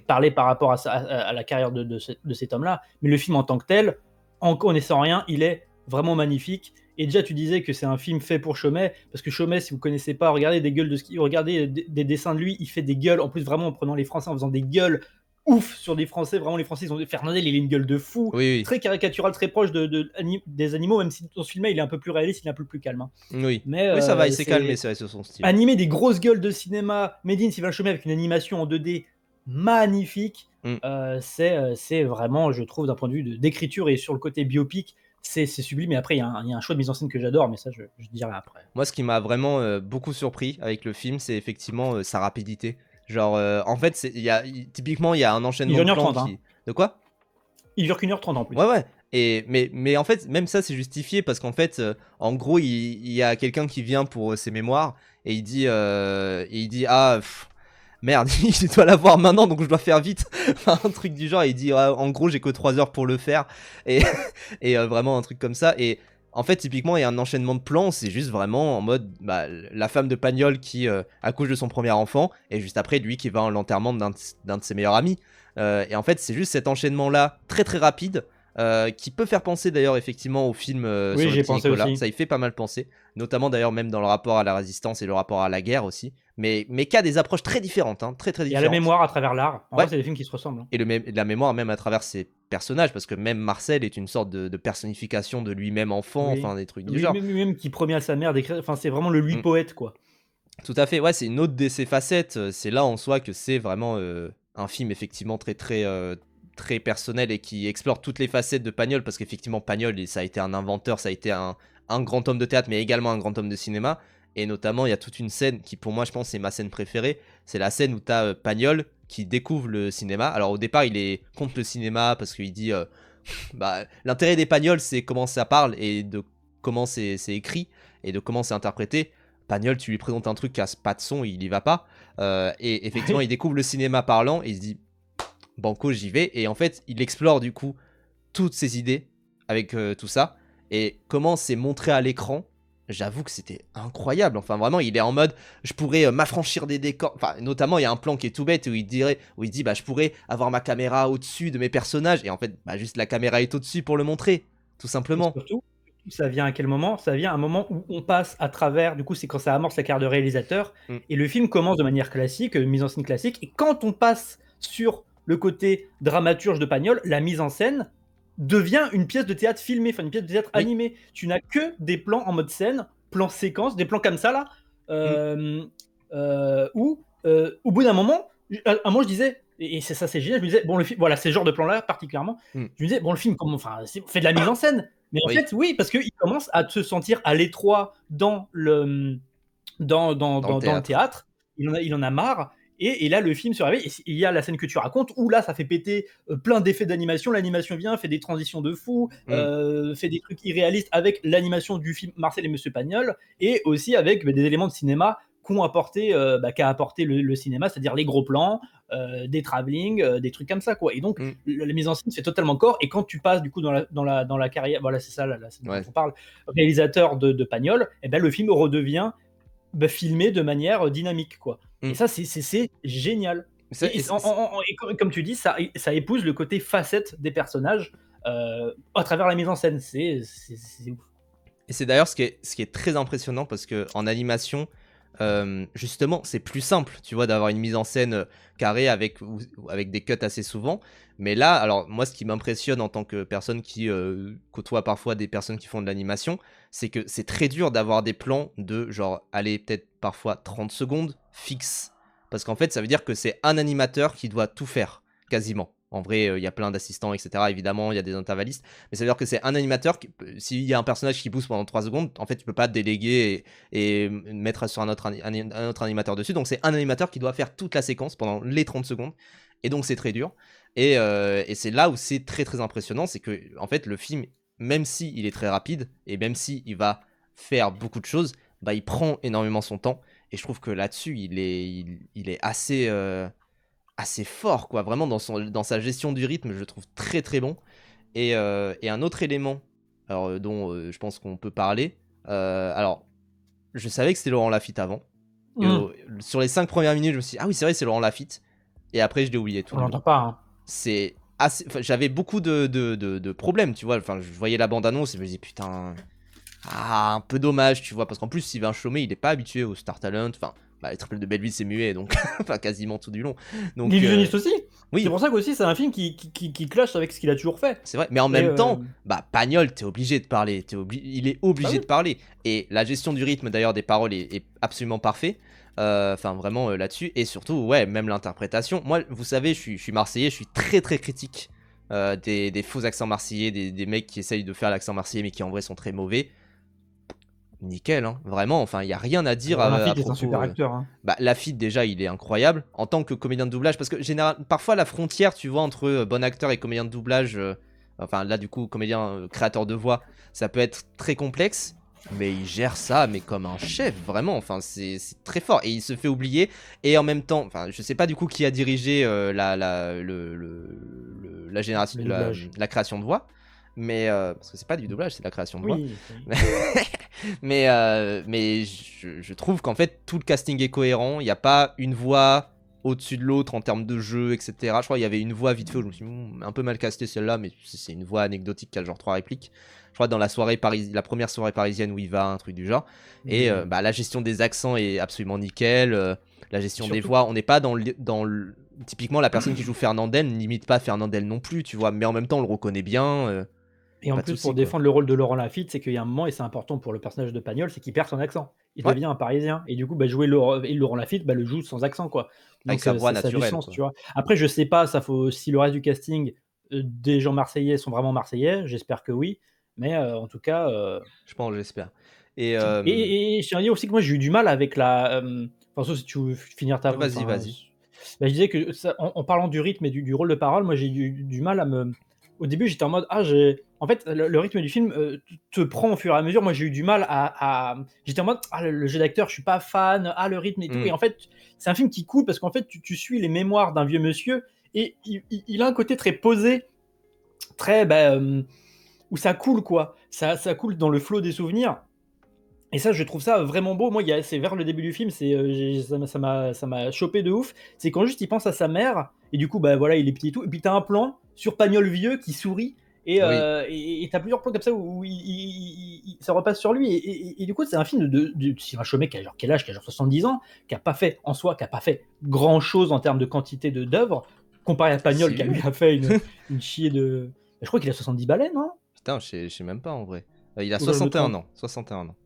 parler par rapport à la carrière de cet homme-là, mais le film en tant que tel, en connaissant rien, il est vraiment magnifique. Et déjà, tu disais que c'est un film fait pour Chomet, parce que Chomet, si vous connaissez pas, regardez regardez des dessins de lui, il fait des gueules, en plus vraiment en prenant les Français, en faisant des gueules ouf sur des Français, vraiment les Français, Fernandel, il a une gueule de fou, très caricatural, très proche des animaux, même si dans ce film-là, il est un peu plus réaliste, il est un peu plus calme. Oui, ça va, il s'est calmé, c'est vrai, sur son style. Animer des grosses gueules de cinéma, made in Sylvain Chomet, avec une animation en 2D magnifique, c'est vraiment, je trouve, d'un point de vue d'écriture et sur le côté biopic, c'est sublime. Et après, il y a un choix de mise en scène que j'adore, mais ça, je dirai après. Moi, ce qui m'a vraiment beaucoup surpris avec le film, c'est effectivement sa rapidité. Genre, en fait, typiquement, il y a un enchaînement de plans qui... De quoi ? Il dure qu'1h30 en plus. Ouais. Mais en fait, même ça, c'est justifié parce qu'en fait, en gros, il y a quelqu'un qui vient pour ses mémoires et il dit merde, il doit l'avoir maintenant, donc je dois faire vite. Un truc du genre, il dit en gros, j'ai que 3 heures pour le faire. Et vraiment un truc comme ça. Et en fait, typiquement, il y a un enchaînement de plans, c'est juste vraiment en mode la femme de Pagnol qui accouche de son premier enfant, et juste après, lui qui va à l'enterrement d'un de ses meilleurs amis. Et en fait, c'est juste cet enchaînement-là, très très rapide, qui peut faire penser d'ailleurs effectivement au film sur le petit Nicolas. Aussi. Ça y fait pas mal penser, notamment d'ailleurs même dans le rapport à la résistance et le rapport à la guerre aussi, mais qui a des approches très différentes, hein, très très différentes. Il y a la mémoire à travers l'art, en vrai, c'est des films qui se ressemblent. Hein. Et la mémoire même à travers ses personnages, parce que même Marcel est une sorte de personnification de lui-même enfant, enfin des trucs du genre. Lui-même qui promet à sa mère d'écrire, enfin c'est vraiment le lui poète quoi. Tout à fait, ouais, c'est une autre de ses facettes, c'est là en soi que c'est vraiment un film effectivement très très très personnel et qui explore toutes les facettes de Pagnol, parce qu'effectivement Pagnol, ça a été un inventeur, ça a été un grand homme de théâtre, mais également un grand homme de cinéma. Et notamment, il y a toute une scène qui, pour moi, je pense, c'est ma scène préférée. C'est la scène où tu as Pagnol qui découvre le cinéma. Alors, au départ, il est contre le cinéma parce qu'il dit l'intérêt des Pagnol, c'est comment ça parle et de comment c'est écrit et de comment c'est interprété. Pagnol, tu lui présentes un truc qui a pas de son, il y va pas. Et effectivement, il découvre le cinéma parlant et il se dit banco, j'y vais. Et en fait, il explore du coup toutes ses idées avec tout ça. Et comment c'est montré à l'écran. J'avoue que c'était incroyable. Enfin, vraiment, il est en mode je pourrais m'affranchir des décors. Enfin, notamment, il y a un plan qui est tout bête où il dit je pourrais avoir ma caméra au-dessus de mes personnages. Et en fait, juste la caméra est au-dessus pour le montrer, tout simplement. Ça vient à quel moment? Ça vient à un moment où on passe à travers, du coup, c'est quand ça amorce la carrière de réalisateur, Mm. et le film commence de manière classique, mise en scène classique, et quand on passe sur le côté dramaturge de Pagnol, la mise en scène devient une pièce de théâtre filmée, enfin une pièce de théâtre Oui. animée. Tu n'as que des plans en mode scène, plans séquence, des plans comme ça là, Mm. où au bout d'un moment, à un moment je disais, et c'est ça c'est génial, je me disais, bon le film, voilà, ces genres de plans là particulièrement, Mm. je me disais, bon le film, comment, enfin, fait de la mise en scène, mais en Oui, fait, oui, parce qu'il commence à se sentir à l'étroit dans dans le le théâtre. théâtre. Il en a marre. Et là, le film se réveille. Et il y a la scène que tu racontes où là, ça fait péter plein d'effets d'animation. L'animation vient, fait des transitions de fou, Mm. fait des trucs irréalistes avec l'animation du film Marcel et Monsieur Pagnol, et aussi avec des éléments de cinéma qu'a apporté le cinéma, c'est-à-dire les gros plans, des travelling, des trucs comme ça, quoi. Et donc, Mm. la mise en scène c'est totalement corps. Et quand tu passes du coup dans la carrière, voilà, c'est ça, la scène dont Ouais. on parle, réalisateur de Pagnol, et ben le film redevient filmé de manière dynamique, quoi. Et Mm. ça, c'est génial. Ça- et c'est- Et comme tu dis, ça épouse le côté facette des personnages à travers la mise en scène. C'est ouf. Et c'est d'ailleurs ce qui est très impressionnant parce que en animation, justement, c'est plus simple, tu vois, d'avoir une mise en scène carrée avec des cuts assez souvent. Mais là, alors moi, ce qui m'impressionne en tant que personne qui côtoie parfois des personnes qui font de l'animation, c'est que c'est très dur d'avoir des plans de genre, allez, peut-être parfois 30 secondes fixes. Parce qu'en fait, ça veut dire que c'est un animateur qui doit tout faire, quasiment. En vrai, il y a plein d'assistants, etc. Évidemment, il y a des intervallistes. Mais ça veut dire que c'est un animateur s'il y a un personnage qui pousse pendant 3 secondes, en fait, tu peux pas déléguer et mettre sur un autre animateur dessus. Donc, c'est un animateur qui doit faire toute la séquence pendant les 30 secondes. Et donc, c'est très dur. Et c'est là où c'est très, très impressionnant. C'est que, en fait, le film, même si il est très rapide et même si il va faire beaucoup de choses, bah, il prend énormément son temps. Et je trouve que là-dessus, il est assez fort, quoi. Vraiment, dans sa gestion du rythme, je le trouve très, très bon. Et un autre élément alors, dont je pense qu'on peut parler. Alors, je savais que c'était Laurent Lafitte avant. Et Mmh. sur les 5 premières minutes, je me suis dit, ah oui, c'est vrai, c'est Laurent Lafitte. Et après, je l'ai oublié tout On le long. l'entend pas, hein. C'est assez. Enfin, j'avais beaucoup de problèmes, tu vois. Enfin, je voyais la bande-annonce et je me disais, putain. Ah, un peu dommage, tu vois. Parce qu'en plus, Sylvain Chomet, il est pas habitué au Star Talent. Enfin, bah, les triples de Belleville, c'est muet, donc. Enfin, quasiment tout du long. Donc, L'illusionniste aussi. C'est oui, pour ça qu'aussi c'est un film qui clash avec ce qu'il a toujours fait. c'est vrai, mais en Et même temps, bah Pagnol, t'es obligé de parler, il est bah obligé oui. de parler. Et la gestion du rythme d'ailleurs des paroles est absolument parfait. Enfin vraiment là-dessus. Et surtout, ouais, même l'interprétation. Moi, vous savez, je suis marseillais, je suis très très critique des faux accents marseillais, des mecs qui essayent de faire l'accent marseillais mais qui en vrai sont très mauvais. Nickel, hein, vraiment, enfin, il n'y a rien à dire Laurent à Lafitte est un propos. super acteur, hein. Bah, Lafitte, déjà, il est incroyable. En tant que comédien de doublage, parce que parfois la frontière, tu vois, entre bon acteur et comédien de doublage, enfin là, du coup, comédien créateur de voix, ça peut être très complexe. Mais il gère ça, mais comme un chef, vraiment. Enfin, c'est très fort. Et il se fait oublier. Et en même temps, enfin, je sais pas du coup qui a dirigé la génération, Le doublage. la création de voix. Mais parce que c'est pas du doublage, c'est la création de voix. Oui, oui. Mais je trouve qu'en fait, tout le casting est cohérent. Il n'y a pas une voix au-dessus de l'autre en termes de jeu, etc. Je crois qu'il y avait une voix vite fait où je me suis dit, un peu mal casté celle-là, mais c'est une voix anecdotique qui a genre 3 répliques. Je crois dans la soirée la première soirée parisienne où il va, un truc du genre. Et Oui. bah, la gestion des accents est absolument nickel. La gestion des Surtout. voix, on n'est pas typiquement, la personne qui joue Fernandel n'imite pas Fernandel non plus, tu vois. Mais en même temps, on le reconnaît bien. Et en Pas de plus, pour souci, quoi. défendre le rôle de Laurent Lafitte, c'est qu'il y a un moment, et c'est important pour le personnage de Pagnol, c'est qu'il perd son accent. Il Ouais, devient un Parisien. Et du coup, jouer Laurent Lafitte, le joue sans accent, quoi. avec Donc sa voix ça a du naturelle, sens, quoi. tu vois. Après, je sais pas, si le reste du casting des gens marseillais sont vraiment marseillais, j'espère que oui. Mais en tout cas, Je pense, j'espère. Et et je tiens à dire aussi que moi, j'ai eu du mal avec enfin, sauf si tu veux finir ta. vas-y, Enfin, vas-y. je disais que en parlant du rythme et du rôle de parole, moi j'ai eu du mal à me. Au début, j'étais en mode ah en fait le rythme du film te prend au fur et à mesure. Moi j'ai eu du mal j'étais en mode ah le jeu d'acteur, je suis pas fan, ah le rythme et tout. Hmm. Et en fait, c'est un film qui coule parce qu'en fait tu suis les mémoires d'un vieux monsieur et il a un côté très posé, très où ça coule quoi. Ça coule dans le flot des souvenirs. Et ça, je trouve ça vraiment beau. Moi, c'est vers le début du film, ça m'a chopé de ouf. C'est quand juste il pense à sa mère, et du coup, voilà, il est petit et tout. Et puis t'as un plan sur Pagnol vieux qui sourit, Oui. Et t'as plusieurs plans comme ça où ça repasse sur lui. Et du coup, c'est un film de Sylvain Chomet qui a genre quel âge, qui a genre 70 ans, qui a pas fait en soi, qui a pas fait grand chose en termes de quantité d'œuvres, comparé à Pagnol Si qui a lui vieux. a fait une chier de. Je crois qu'il a 70 balais, non? Putain, je sais même pas en vrai. Il a Ou alors je me 61 trompe. ans. 61 ans.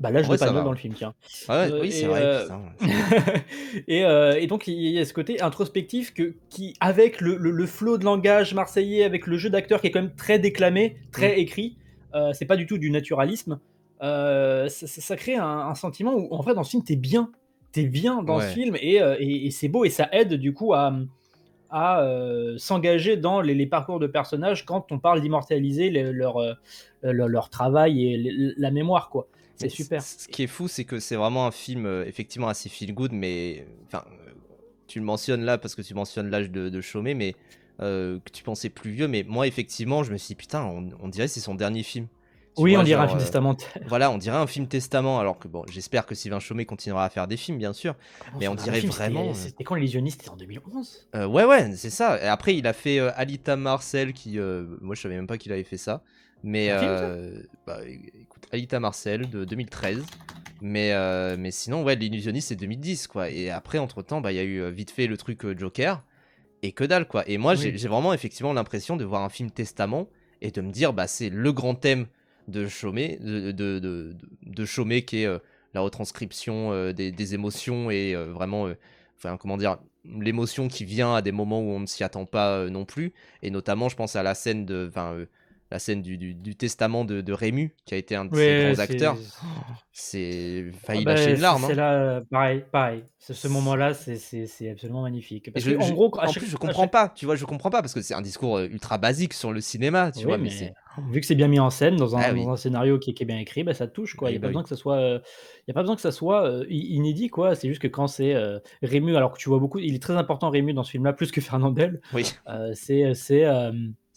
Bah, En l'âge de vrai, ça Pagnol va. dans Ouais. le film, tiens. Ouais, oui, c'est Et, vrai, putain. et donc, il y a ce côté introspectif qui, avec le flow de langage marseillais, avec le jeu d'acteur qui est quand même très déclamé, Mm. très écrit, c'est pas du tout du naturalisme, ça crée un sentiment où, en fait, dans ce film, t'es bien. T'es bien dans ce Ouais. film et c'est beau et ça aide du coup à s'engager dans les parcours de personnages quand on parle d'immortaliser leur travail et la mémoire, quoi. C'est Mais super. ce qui est fou, c'est que c'est vraiment un film effectivement assez feel good, mais enfin, tu le mentionnes là parce que tu mentionnes l'âge de Chaumet, mais que tu pensais plus vieux. Mais moi, effectivement, je me suis dit, putain, on dirait que c'est son dernier film. Tu Oui, on vois, dirait un genre, film testamentaire. voilà, on dirait un film testament. Alors que bon, j'espère que Sylvain Chaumet continuera à faire des films, bien sûr, Ah non, mais son on dernier dirait film, vraiment. c'était quand l'illusionniste? C'était en 2011? Ouais, ouais, c'est ça. Et après, il a fait Alita Marcel, qui, moi, je savais même pas qu'il avait fait ça. Mais C'est un film, ça? bah, écoute, Alita Marcel de 2013. Mais sinon, ouais, l'illusionniste, c'est 2010, quoi. Et après, entre-temps, bah, il y a eu vite fait le truc Joker. Et que dalle, quoi. Et moi, Oui. j'ai vraiment effectivement l'impression de voir un film testament et de me dire, bah, c'est le grand thème de Chaumet, de Chaumet qui est la retranscription des émotions et vraiment, enfin, comment dire, l'émotion qui vient à des moments où on ne s'y attend pas non plus. Et notamment, je pense à la scène la scène du testament de Rému, qui a été un de ses Ouais, grands acteurs. C'est ah failli lâcher bah, une larme, c'est hein. là, pareil, pareil. Ce C'est- moment-là, c'est absolument magnifique. Et Parce que en gros, en plus, je comprends pas, tu vois, je comprends pas parce que c'est un discours ultra basique sur le cinéma, tu oui, vois, mais c'est. mais vu que c'est bien mis en scène Ah dans oui, un scénario qui est bien écrit, bah, ça te touche, quoi. Il y oui, a pas bah besoin oui. que ça soit, il y a pas besoin que ça soit, inédit, quoi. C'est juste que quand c'est, Rému, alors que tu vois beaucoup il est très important Rému dans ce film-là, plus que Fernandel, Oui, c'est, c'est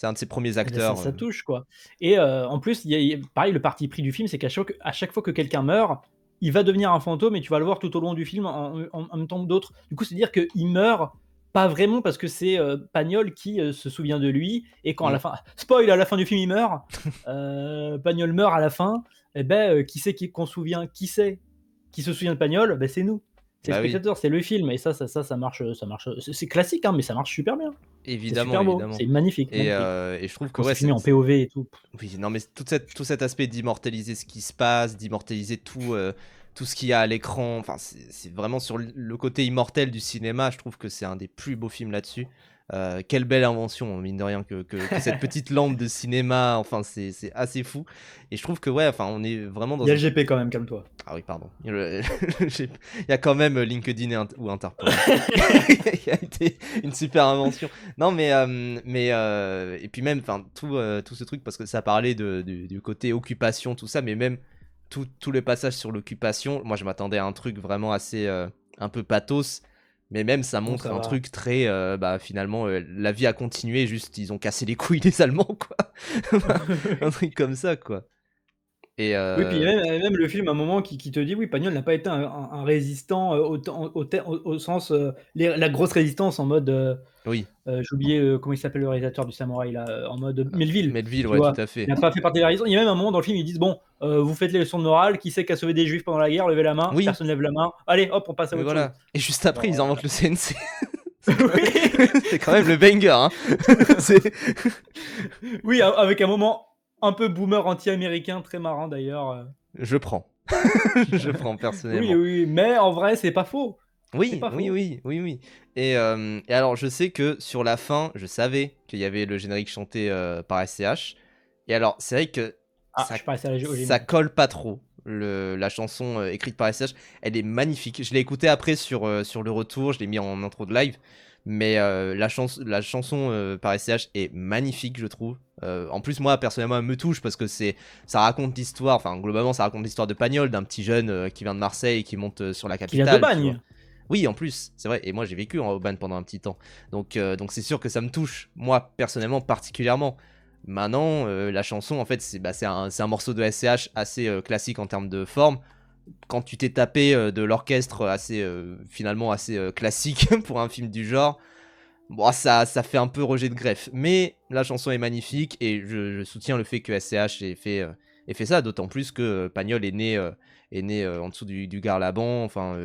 un de ses premiers eh bah, ça acteurs. ça touche, quoi. Et en plus, il y a pareil, le parti pris du film, c'est à chaque fois que quelqu'un meurt, il va devenir un fantôme et tu vas le voir tout au long du film en même temps que d'autres. Du coup, c'est-à-dire qu'il meurt, pas vraiment parce que c'est, Pagnol qui, se souvient de lui et quand à Mm. la fin spoil, à la fin du film, il meurt, Pagnol meurt à la fin, et ben qui c'est qu'on se souvient? Qui c'est qui se souvient de Pagnol? Beh, c'est nous. C'est le Bah oui, spectateur, c'est le film et ça marche, c'est classique, hein, mais ça marche super bien. C'est évidemment, super beau, c'est évidemment. magnifique, magnifique. Et je trouve que Quand c'est ouais, filmé en POV et tout. oui, non, mais tout cet aspect d'immortaliser ce qui se passe, d'immortaliser tout ce qu'il y a à l'écran, enfin, c'est vraiment sur le côté immortel du cinéma, je trouve que c'est un des plus beaux films là-dessus. Quelle belle invention, mine de rien, que cette petite lampe de cinéma, enfin, c'est assez fou. Et je trouve que, ouais, enfin, on est vraiment Il dans y a une. le GP quand même, calme-toi. Ah oui, pardon. Il y a quand même LinkedIn ou Interpol. Il y a été une super invention. Non, et puis même, enfin, tout ce truc, parce que ça parlait du côté occupation, tout ça, mais même tout le passage sur l'occupation, moi je m'attendais à un truc vraiment assez, un peu pathos, mais même ça Non, montre ça un va. truit très, bah finalement, la vie a continué, juste ils ont cassé les couilles les Allemands, quoi. Un truc comme ça, quoi. Et Oui, puis même le film, à un moment, qui te dit: «Oui, Pagnol n'a pas été un résistant, au sens, la grosse résistance en mode, oui. j'ai oublié, comment il s'appelle le réalisateur du Samouraï là, en mode Melville», Melville, tu ouais, tout vois? à fait. Il n'a pas fait partie de la résistance. Il y a même un moment dans le film, ils disent: «Bon, vous faites les leçons de morale, qui c'est qui a sauvé des juifs pendant la guerre? Levez la main». Oui, Personne lève la main. Allez, hop, on passe à mais autre chose. voilà. Et juste après, Genre, ils inventent le CNC. oui, C'est quand même le banger, hein. C'est- oui, avec un moment un peu boomer anti-américain, très marrant d'ailleurs, Je prends. Je prends Oui, personnellement. oui, mais en vrai, c'est pas faux. C'est Oui, pas oui, faux. oui, oui, oui. Et alors, je sais que sur la fin, je savais qu'il y avait le générique chanté par SCH. Et alors, c'est vrai que Ah, je ça, suis pas resté au ça générique. colle pas trop. La chanson écrite par SCH, elle est magnifique. Je l'ai écoutée après sur le retour, je l'ai mis en intro de live. Mais la chanson par SCH est magnifique, je trouve. En plus, moi, personnellement, elle me touche parce que ça raconte l'histoire, enfin, globalement, ça raconte l'histoire de Pagnol, d'un petit jeune qui vient de Marseille et qui monte sur la Qui vient de capitale, tu vois. Bagne. Oui, en plus, c'est vrai. Et moi, j'ai vécu en Aubagne pendant un petit temps. Donc c'est sûr que ça me touche, moi, personnellement, particulièrement. Maintenant, la chanson, en fait, c'est un morceau de SCH assez classique en termes de forme. Quand tu t'es tapé de l'orchestre assez, finalement, assez classique pour un film du genre, Bon, ça fait un peu rejet de greffe, mais la chanson est magnifique et je soutiens le fait que SCH ait fait ça, d'autant plus que Pagnol est né en dessous du Garlaban, enfin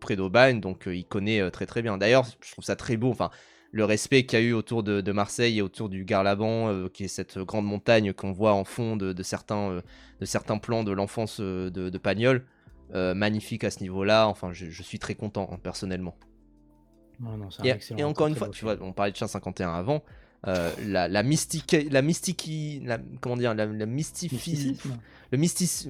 près d'Aubagne, donc il connaît très très bien. D'ailleurs, je trouve ça très beau, enfin le respect qu'il y a eu autour de Marseille et autour du Garlaban, qui est cette grande montagne qu'on voit en fond de certains plans de l'enfance de Pagnol, magnifique à ce niveau-là. Enfin, je suis très content hein, personnellement. Non, non, c'est un Et excellent, encore très, une très fois, beau tu vois, film. on parlait de Chien 51 avant. Comment dire, la mystifie, Mysticisme. le mystique,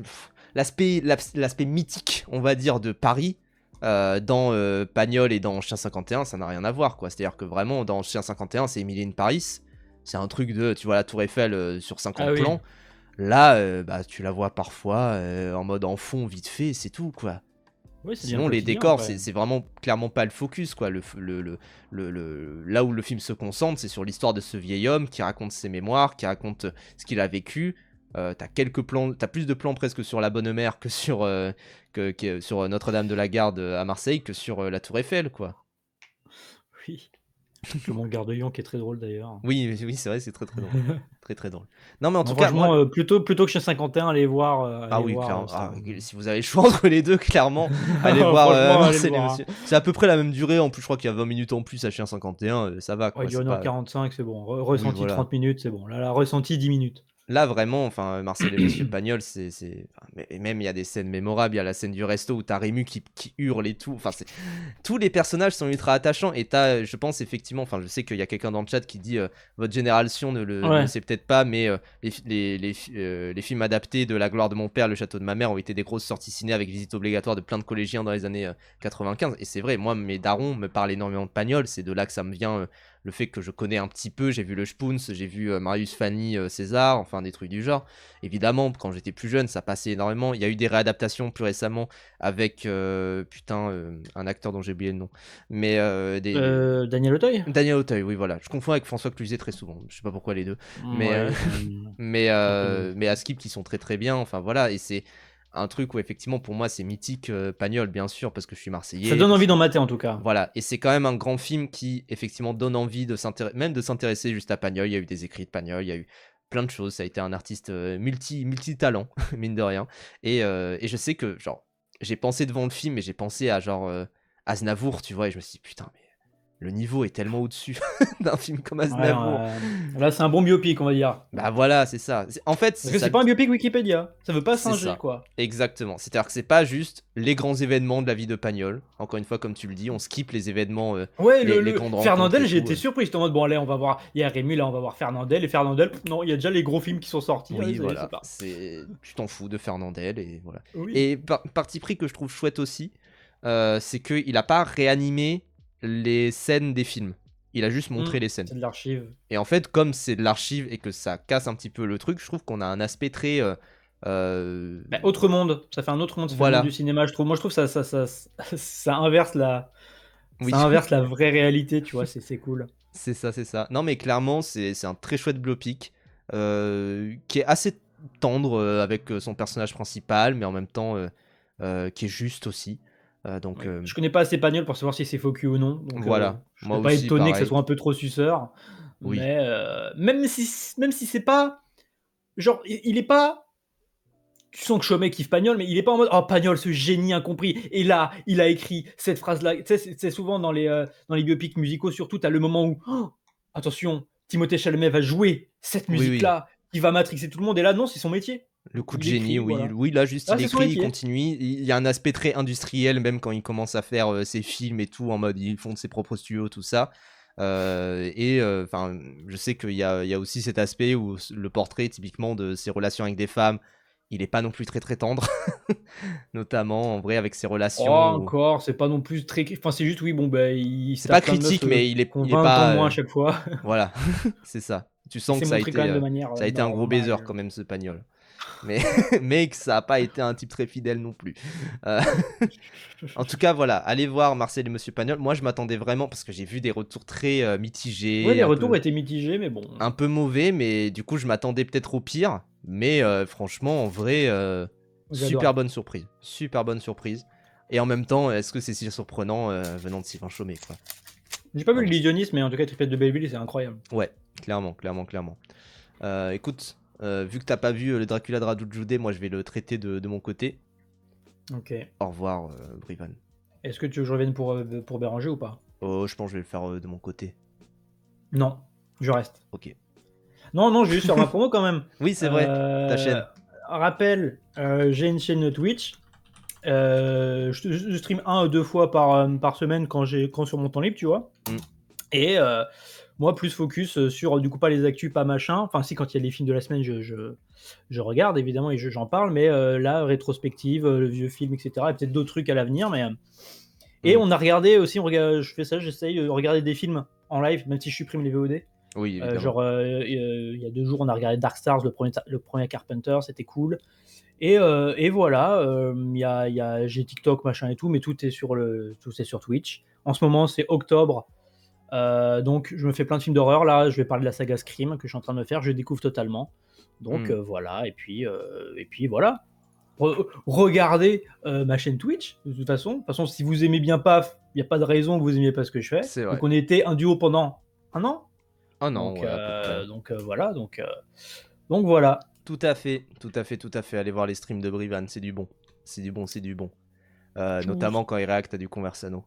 l'aspect mythique, on va dire, de Paris dans Pagnol et dans Chien 51, ça n'a rien à voir, quoi. C'est-à-dire que vraiment, dans Chien 51, c'est Emily in Paris. C'est un truc de, tu vois, la Tour Eiffel sur 50 Ah oui. plans. Là, bah, tu la vois parfois en mode en fond, vite fait, c'est tout, quoi. Oui, c'est bien le Sinon, les quotidien décors, après. c'est vraiment clairement pas le focus, quoi. Là où le film se concentre, c'est sur l'histoire de ce vieil homme qui raconte ses mémoires, qui raconte ce qu'il a vécu. T'as quelques plans, t'as plus de plans presque sur la Bonne Mère que sur, sur Notre-Dame de la Garde à Marseille que sur la Tour Eiffel, quoi. Oui. Avec le Mont Gardeuillon qui est très drôle d'ailleurs. Oui, oui, c'est vrai, c'est très très drôle. Très très drôle. Non, mais en Non, tout cas, moi, franchement, plutôt que chez 51, ah allez oui, voir clairement. ça. Si vous avez le choix entre les deux, clairement, allez voir Franchement, allez le Marcel et voir, hein. Monsieur. C'est à peu près la même durée. En plus, je crois qu'il y a 20 minutes en plus à Chien 51. Ça va, Ouais, il quoi. dure C'est 1 pas. 45, c'est bon. Oui, Ressenti voilà. 30 minutes, c'est bon. Là, ressenti 10 minutes. Là, vraiment, enfin, Marcel et Monsieur Pagnol, enfin, et même, il y a des scènes mémorables. Il y a la scène du resto où t'as Rému qui hurle et tout. Enfin, tous les personnages sont ultra attachants. Et t'as, je pense, effectivement, enfin, je sais qu'il y a quelqu'un dans le chat qui dit votre génération ne le Ouais. sait peut-être pas, mais les films adaptés de La gloire de mon père, Le château de ma mère ont été des grosses sorties ciné avec visite obligatoire de plein de collégiens dans les années 95. Et c'est vrai, moi, mes darons me parlent énormément de Pagnol. C'est de là que ça me vient. Le fait que je connais un petit peu, j'ai vu le Spoons, j'ai vu Marius Fanny, César, enfin des trucs du genre. Évidemment, quand j'étais plus jeune, ça passait énormément. Il y a eu des réadaptations plus récemment avec, un acteur dont j'ai oublié le nom. Mais Daniel Auteuil. Daniel Auteuil, oui, voilà. Je confonds avec François Cluzet très souvent. Je sais pas pourquoi les deux. Mais, Ouais, ils sont un peu. mais à Skip qui sont très très bien. Enfin voilà, et c'est un truc où effectivement pour moi c'est mythique Pagnol, bien sûr, parce que je suis Ça marseillais. donne envie d'en mater en tout cas. Voilà, et c'est quand même un grand film qui effectivement donne envie de même de s'intéresser juste à Pagnol. Il y a eu des écrits de Pagnol, il y a eu plein de choses. Ça a été un artiste multi-talent, mine de rien. Et je sais que, genre, j'ai pensé devant le film et j'ai pensé à, genre, Aznavour, tu vois, et je me suis dit, putain, mais le niveau est tellement au-dessus d'un film comme Ouais, Aznavour. là, c'est un bon biopic, on va dire. Bah voilà, c'est ça. En fait, Parce que c'est pas un biopic Wikipédia. Ça veut pas c'est singer, ça. quoi. Exactement. C'est-à-dire que c'est pas juste les grands événements de la vie de Pagnol. Encore une fois, comme tu le dis, on skip les événements, Ouais, les grandes rencontres Fernandel, et j'ai tout. été surpris. J'étais en mode, bon, allez, on va voir. Il y a Rému, là, on va voir Fernandel. Et Fernandel, non, il y a déjà les gros films qui sont sortis. Oui, Allez, ça y est, c'est voilà. pas. Tu t'en fous de Fernandel et voilà. Oui. Et parti pris que je trouve chouette aussi, c'est qu'il a pas réanimé les scènes des films. Il a juste montré les scènes. C'est de l'archive. Et en fait, comme c'est de l'archive et que ça casse un petit peu le truc, je trouve qu'on a un aspect très. Bah, autre monde. Ça fait un autre monde. Ça fait le monde du Voilà. cinéma, je trouve. Moi, je trouve ça inverse Oui. ça inverse la vraie réalité, tu vois. C'est cool. C'est ça, c'est ça. Non, mais clairement, c'est un très chouette biopic qui est assez tendre avec son personnage principal, mais en même temps qui est juste aussi. Donc Ouais. Je connais pas assez Pagnol pour savoir si c'est faux cul ou non. Donc, voilà, je moi serais pas aussi, étonné que ça pareil. soit un peu trop suceur. Oui, Mais même si c'est pas. Genre, il est pas. Tu sens que Chomet kiffe Pagnol, mais il est pas en mode oh Pagnol, ce génie incompris. Et là, il a écrit cette phrase-là. Tu sais, c'est souvent dans les biopics musicaux, surtout, tu as le moment où oh, attention, Timothée Chalamet va jouer cette oui, oui. musique-là, qui va matrixer tout le monde. Et là, non, c'est son métier. Le coup de Il génie, écrit, oui. voilà. Oui, là, juste, Là, il c'est son écrit, il métier. continue. Il y a un aspect très industriel, même quand il commence à faire ses films et tout, en mode, ils font de ses propres studios, tout ça. Enfin, je sais qu'il y a aussi cet aspect où le portrait, typiquement, de ses relations avec des femmes, il est pas non plus très très tendre, notamment en vrai avec ses Oh, relations. encore, c'est pas non plus très. Enfin, c'est juste, oui, bon, ben, il se C'est pas tape plein de meufs critique, mais qui ont il est 20 ans de pas. moins à chaque fois. Voilà, c'est ça. Tu Et sens c'est que montré quand même de manière ça a été un gros baiser normale. quand même, ce Pagnol. Mais, mais que ça a pas été un type très fidèle non plus. Euh, En tout cas, voilà, allez voir Marcel et Monsieur Pagnol. Moi, je m'attendais vraiment parce que j'ai vu des retours très Ouais, mitigés, les retours étaient mitigés, mais bon. un peu mauvais, mais du coup, je m'attendais peut-être au pire. Mais franchement, en vrai, J'ai super adoré. bonne surprise. Super bonne surprise. Et en même temps, est-ce que c'est si surprenant venant de Sylvain Chomet, quoi. J'ai pas vu Enfin, l'illusionniste, mais en tout cas, Triplet de Belleville, c'est incroyable. ouais, clairement. Écoute, vu que t'as pas vu le Dracula de Radu Jude, moi je vais le traiter de mon côté. Ok. Au revoir, Brivan. Est-ce que tu veux que je revienne pour Béranger ou pas? Oh, je pense que je vais le faire de mon côté. Non, je reste. Ok. Non, non, je vais juste faire ma promo quand même. Oui, c'est vrai, ta chaîne. Rappel, j'ai une chaîne Twitch. Je stream 1 ou 2 fois par semaine quand sur mon temps libre, tu vois. Mm. Et moi, plus focus sur, du coup, pas les actus, pas machin. Enfin, si, quand il y a les films de la semaine, je regarde, évidemment, et j'en parle. Mais là, rétrospective, le vieux film, etc. Et peut-être d'autres trucs à l'avenir. Mais et on a regardé aussi, je fais ça, j'essaye de regarder des films en live, même si je supprime les VOD. Oui, évidemment. Genre, il y a 2 jours, on a regardé Dark Stars, le premier Carpenter, c'était cool. Et voilà, j'ai TikTok, machin et tout, mais tout est sur Twitch. En ce moment, c'est octobre, donc je me fais plein de films d'horreur. Là, je vais parler de la saga Scream que je suis en train de me faire, je découvre totalement. Donc voilà, et puis voilà. Regardez ma chaîne Twitch, de toute façon. De toute façon, si vous aimez bien PAF, il n'y a pas de raison que vous aimiez pas ce que je fais. C'est vrai. Donc on était un duo pendant un an. Un an, Donc, ouais, à peu près. donc voilà, donc voilà. Tout à fait. Allez voir les streams de Brivan, c'est du bon. Notamment quand il réacte à du Conversano.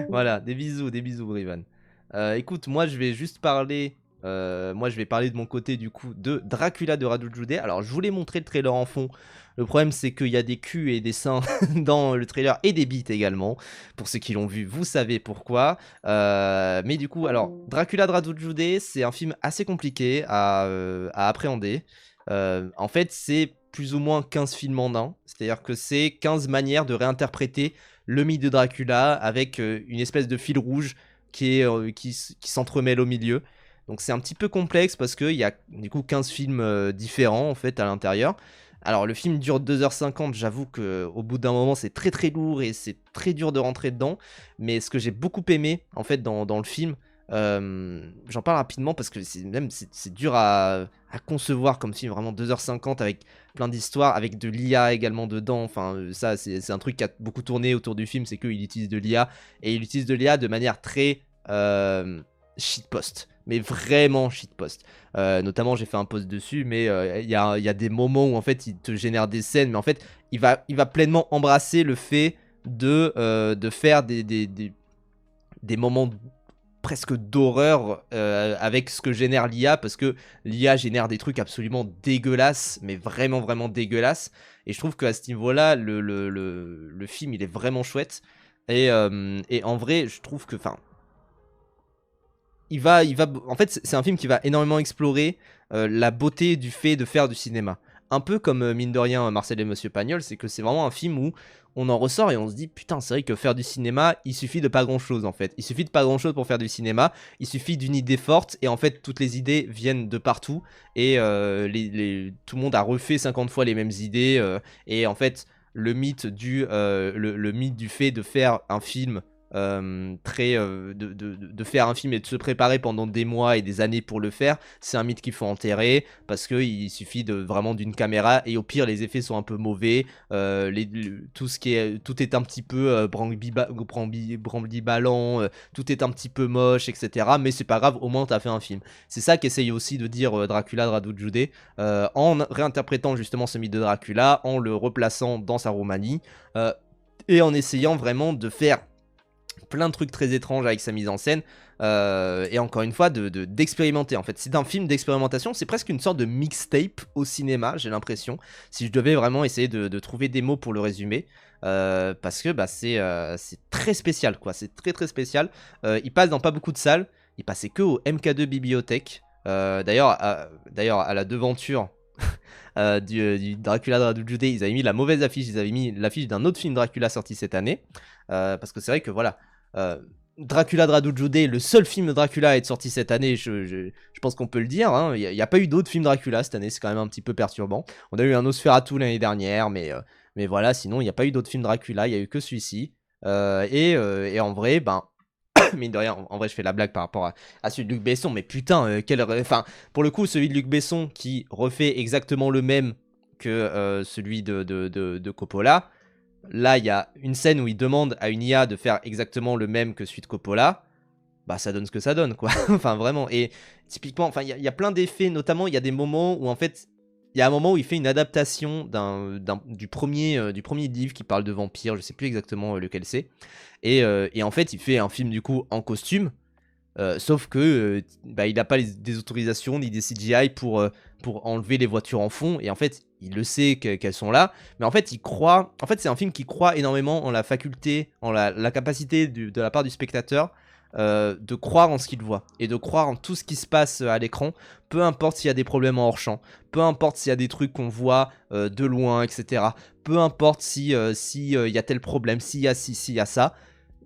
Voilà, des bisous, Brivan. Écoute, moi je vais juste parler. Moi je vais parler de mon côté du coup de Dracula de Radu Jude. Alors je voulais montrer le trailer en fond. Le problème c'est qu'il y a des culs et des seins dans le trailer et des bites également. Pour ceux qui l'ont vu, vous savez pourquoi. Mais du coup, alors Dracula de Radu Jude, c'est un film assez compliqué à appréhender. En fait, c'est plus ou moins 15 films en un. C'est-à-dire que c'est 15 manières de réinterpréter le mythe de Dracula avec une espèce de fil rouge qui s'entremêle au milieu. Donc c'est un petit peu complexe parce qu'il y a du coup 15 films différents en fait à l'intérieur. Alors le film dure 2h50, j'avoue qu'au bout d'un moment c'est très très lourd et c'est très dur de rentrer dedans. Mais ce que j'ai beaucoup aimé en fait dans le film, j'en parle rapidement parce que c'est dur à concevoir comme film, vraiment 2h50 avec plein d'histoires, avec de l'IA également dedans. Enfin, ça, c'est un truc qui a beaucoup tourné autour du film, c'est qu'il utilise de l'IA, et il utilise de l'IA de manière très shitpost, mais vraiment shitpost. Notamment, j'ai fait un post dessus, mais il y a des moments où en fait il te génère des scènes, mais en fait il va pleinement embrasser le fait de faire des moments presque d'horreur avec ce que génère l'IA, parce que l'IA génère des trucs absolument dégueulasses, mais vraiment vraiment dégueulasses, et je trouve qu'à ce niveau là le film il est vraiment chouette, et en vrai je trouve que en fait c'est un film qui va énormément explorer la beauté du fait de faire du cinéma, un peu comme mine de rien Marcel et Monsieur Pagnol. C'est que c'est vraiment un film où on en ressort et on se dit putain, c'est vrai que faire du cinéma il suffit de pas grand chose en fait, il suffit de pas grand chose pour faire du cinéma, il suffit d'une idée forte, et en fait toutes les idées viennent de partout, et tout le monde a refait 50 fois les mêmes idées, et en fait le mythe le mythe du fait de faire un film de faire un film et de se préparer pendant des mois et des années pour le faire, c'est un mythe qu'il faut enterrer, parce qu'il suffit vraiment d'une caméra, et au pire les effets sont un peu mauvais, tout est un petit peu brandy-ballant, tout est un petit peu moche, etc. Mais c'est pas grave, au moins t'as fait un film. C'est ça qu'essaye aussi de dire Dracula de Radu Jude, en réinterprétant justement ce mythe de Dracula, en le replaçant dans sa Roumanie, et en essayant vraiment de faire plein de trucs très étranges avec sa mise en scène, et encore une fois d'expérimenter. En fait, c'est un film d'expérimentation, c'est presque une sorte de mixtape au cinéma, j'ai l'impression, si je devais vraiment essayer de trouver des mots pour le résumer, parce que c'est très spécial, quoi. C'est très très spécial. Il passe dans pas beaucoup de salles, il passait que au MK2 Bibliothèque, d'ailleurs à la devanture du Dracula de Radu Jude, ils avaient mis la mauvaise affiche, ils avaient mis l'affiche d'un autre film Dracula sorti cette année, parce que c'est vrai que voilà, Dracula de Radu Jude, le seul film de Dracula à être sorti cette année, je pense qu'on peut le dire, hein. Il n'y a pas eu d'autres films Dracula cette année, c'est quand même un petit peu perturbant. On a eu un Nosferatu l'année dernière, mais voilà, sinon il n'y a pas eu d'autres films Dracula, il n'y a eu que celui-ci, et en vrai, mine de rien, en vrai je fais la blague par rapport à celui de Luc Besson, mais putain, enfin, pour le coup celui de Luc Besson qui refait exactement le même que celui de Coppola, Là, il y a une scène où il demande à une IA de faire exactement le même que celui de Coppola. Bah, ça donne ce que ça donne, quoi. Enfin, vraiment. Et typiquement, enfin, il y a plein d'effets, notamment, il y a des moments où, en fait, il y a un moment où il fait une adaptation du premier livre qui parle de vampires, je sais plus exactement lequel c'est. Et en fait, il fait un film, du coup, en costume. Sauf que bah, il n'a pas des autorisations ni des CGI pour enlever les voitures en fond. Et en fait, il le sait qu'elles sont là. Mais en fait, il croit. En fait, c'est un film qui croit énormément en la faculté, en la capacité de la part du spectateur de croire en ce qu'il voit et de croire en tout ce qui se passe à l'écran. Peu importe s'il y a des problèmes en hors-champ. Peu importe s'il y a des trucs qu'on voit de loin, etc. Peu importe si y a tel problème, s'il y a ci, s'il y a ça.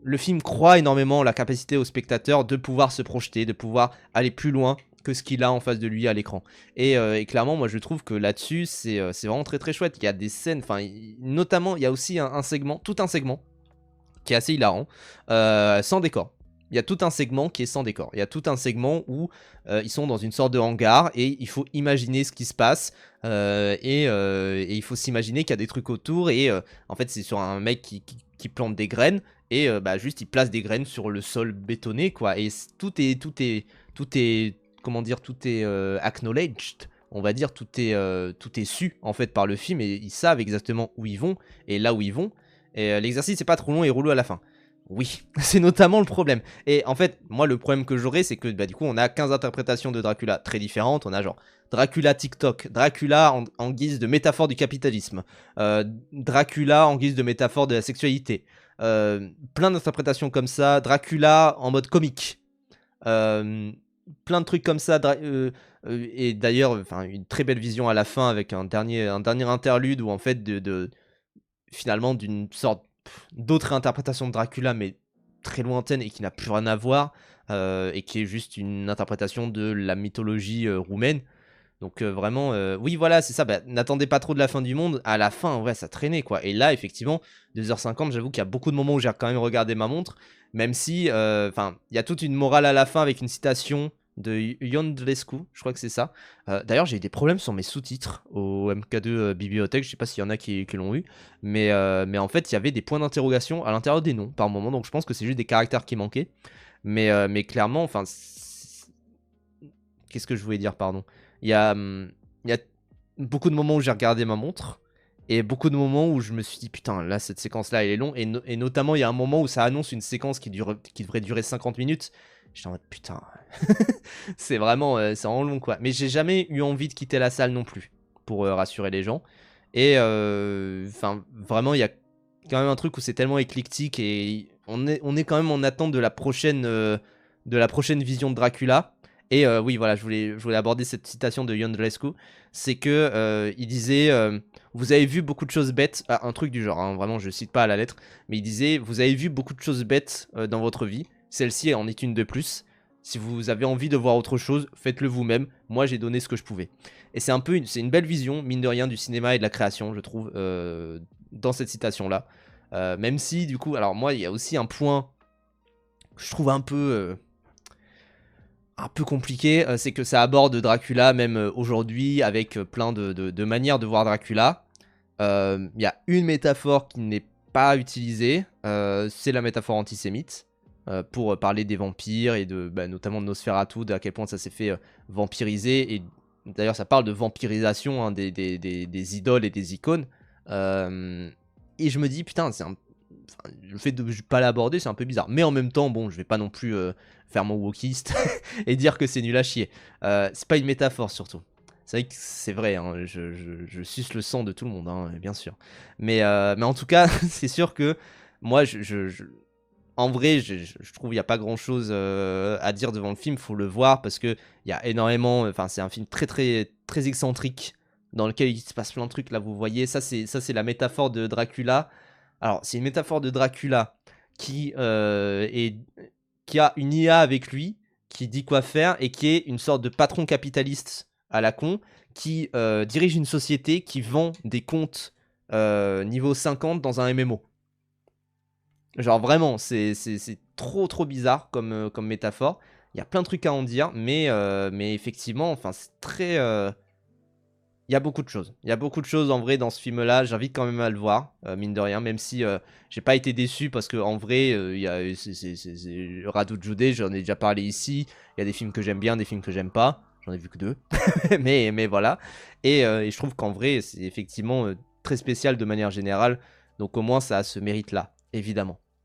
Le film croit énormément en la capacité au spectateur de pouvoir se projeter, de pouvoir aller plus loin que ce qu'il a en face de lui à l'écran. Et clairement, moi je trouve que là-dessus, c'est vraiment très très chouette. Il y a des scènes, enfin, notamment, il y a aussi un segment, tout un segment, qui est assez hilarant, sans décor. Il y a tout un segment qui est sans décor. Il y a tout un segment où ils sont dans une sorte de hangar et il faut imaginer ce qui se passe. Et il faut s'imaginer qu'il y a des trucs autour. Et en fait, c'est sur un mec qui plante des graines. Et bah, juste, il place des graines sur le sol bétonné, quoi. Et tout est, comment dire, tout est acknowledged. On va dire, tout est su, en fait, par le film. Et ils savent exactement où ils vont et là où ils vont. Et l'exercice c'est pas trop long et relou à la fin. Oui, c'est notamment le problème. Et en fait, moi le problème que j'aurais, c'est que bah, du coup on a 15 interprétations de Dracula très différentes. On a genre Dracula TikTok, Dracula en guise de métaphore du capitalisme, Dracula en guise de métaphore de la sexualité. Plein d'interprétations comme ça, Dracula en mode comique. Plein de trucs comme ça. Et d'ailleurs, enfin, une très belle vision à la fin avec un dernier interlude où en fait finalement d'une sorte d'autre interprétation de Dracula, mais très lointaine et qui n'a plus rien à voir, et qui est juste une interprétation de la mythologie roumaine. Donc vraiment, oui voilà, c'est ça, bah, n'attendez pas trop de la fin du monde, à la fin, ouais, ça traînait, quoi. Et là, effectivement, 2h50, j'avoue qu'il y a beaucoup de moments où j'ai quand même regardé ma montre, même si, enfin, il y a toute une morale à la fin avec une citation de Iondrescu, je crois que c'est ça. D'ailleurs, j'ai eu des problèmes sur mes sous-titres au MK2 bibliothèque, je sais pas s'il y en a qui l'ont eu, mais en fait, il y avait des points d'interrogation à l'intérieur des noms par moment, donc je pense que c'est juste des caractères qui manquaient. Mais clairement, enfin, qu'est-ce que je voulais dire, pardon. Il y a beaucoup de moments où j'ai regardé ma montre et beaucoup de moments où je me suis dit putain, là cette séquence là elle est longue, et notamment il y a un moment où ça annonce une séquence qui devrait durer 50 minutes. J'étais en mode putain, c'est vraiment long, quoi. Mais j'ai jamais eu envie de quitter la salle non plus, pour rassurer les gens. Et enfin vraiment il y a quand même un truc où c'est tellement éclectique et on est quand même en attente de la prochaine vision de Dracula. Et oui, voilà, je voulais aborder cette citation de Iondrescu. C'est que il disait vous avez vu beaucoup de choses bêtes, un truc du genre, hein, vraiment je cite pas à la lettre, mais il disait vous avez vu beaucoup de choses bêtes dans votre vie, celle-ci en est une de plus. Si vous avez envie de voir autre chose, faites-le vous-même. Moi, j'ai donné ce que je pouvais. Et c'est une belle vision, mine de rien, du cinéma et de la création, je trouve, dans cette citation-là. Même si, du coup, alors moi, il y a aussi un point que je trouve un peu compliqué, c'est que ça aborde Dracula même aujourd'hui avec plein de manières de voir Dracula. Il y a une métaphore qui n'est pas utilisée, c'est la métaphore antisémite, pour parler des vampires et notamment de Nosferatu, à quel point ça s'est fait vampiriser. Et d'ailleurs ça parle de vampirisation, hein, des idoles et des icônes. Et je me dis putain, le fait de ne pas l'aborder, c'est un peu bizarre. Mais en même temps, bon, je vais pas non plus faire mon wokiste et dire que c'est nul à chier. C'est pas une métaphore, surtout. C'est vrai que c'est vrai, hein, je suce le sang de tout le monde, hein, bien sûr. Mais en tout cas, c'est sûr que moi, en vrai, je trouve qu'il n'y a pas grand chose à dire devant le film. Faut le voir parce que il y a énormément. Enfin, c'est un film très, très, très excentrique dans lequel il se passe plein de trucs. Là, vous voyez, ça, c'est la métaphore de Dracula. Alors, c'est une métaphore de Dracula qui a une IA avec lui, qui dit quoi faire, et qui est une sorte de patron capitaliste à la con, qui dirige une société qui vend des comptes niveau 50 dans un MMO. Genre vraiment, c'est trop trop bizarre comme métaphore. Il y a plein de trucs à en dire, mais effectivement, enfin, c'est très... Il y a beaucoup de choses. Il y a beaucoup de choses en vrai dans ce film-là. J'invite quand même à le voir, mine de rien, même si j'ai pas été déçu parce que en vrai, il y a Radu Jude, j'en ai déjà parlé ici. Il y a des films que j'aime bien, des films que j'aime pas. J'en ai vu que deux, mais voilà. Et je trouve qu'en vrai, c'est effectivement très spécial de manière générale. Donc au moins, ça a ce mérite-là, évidemment.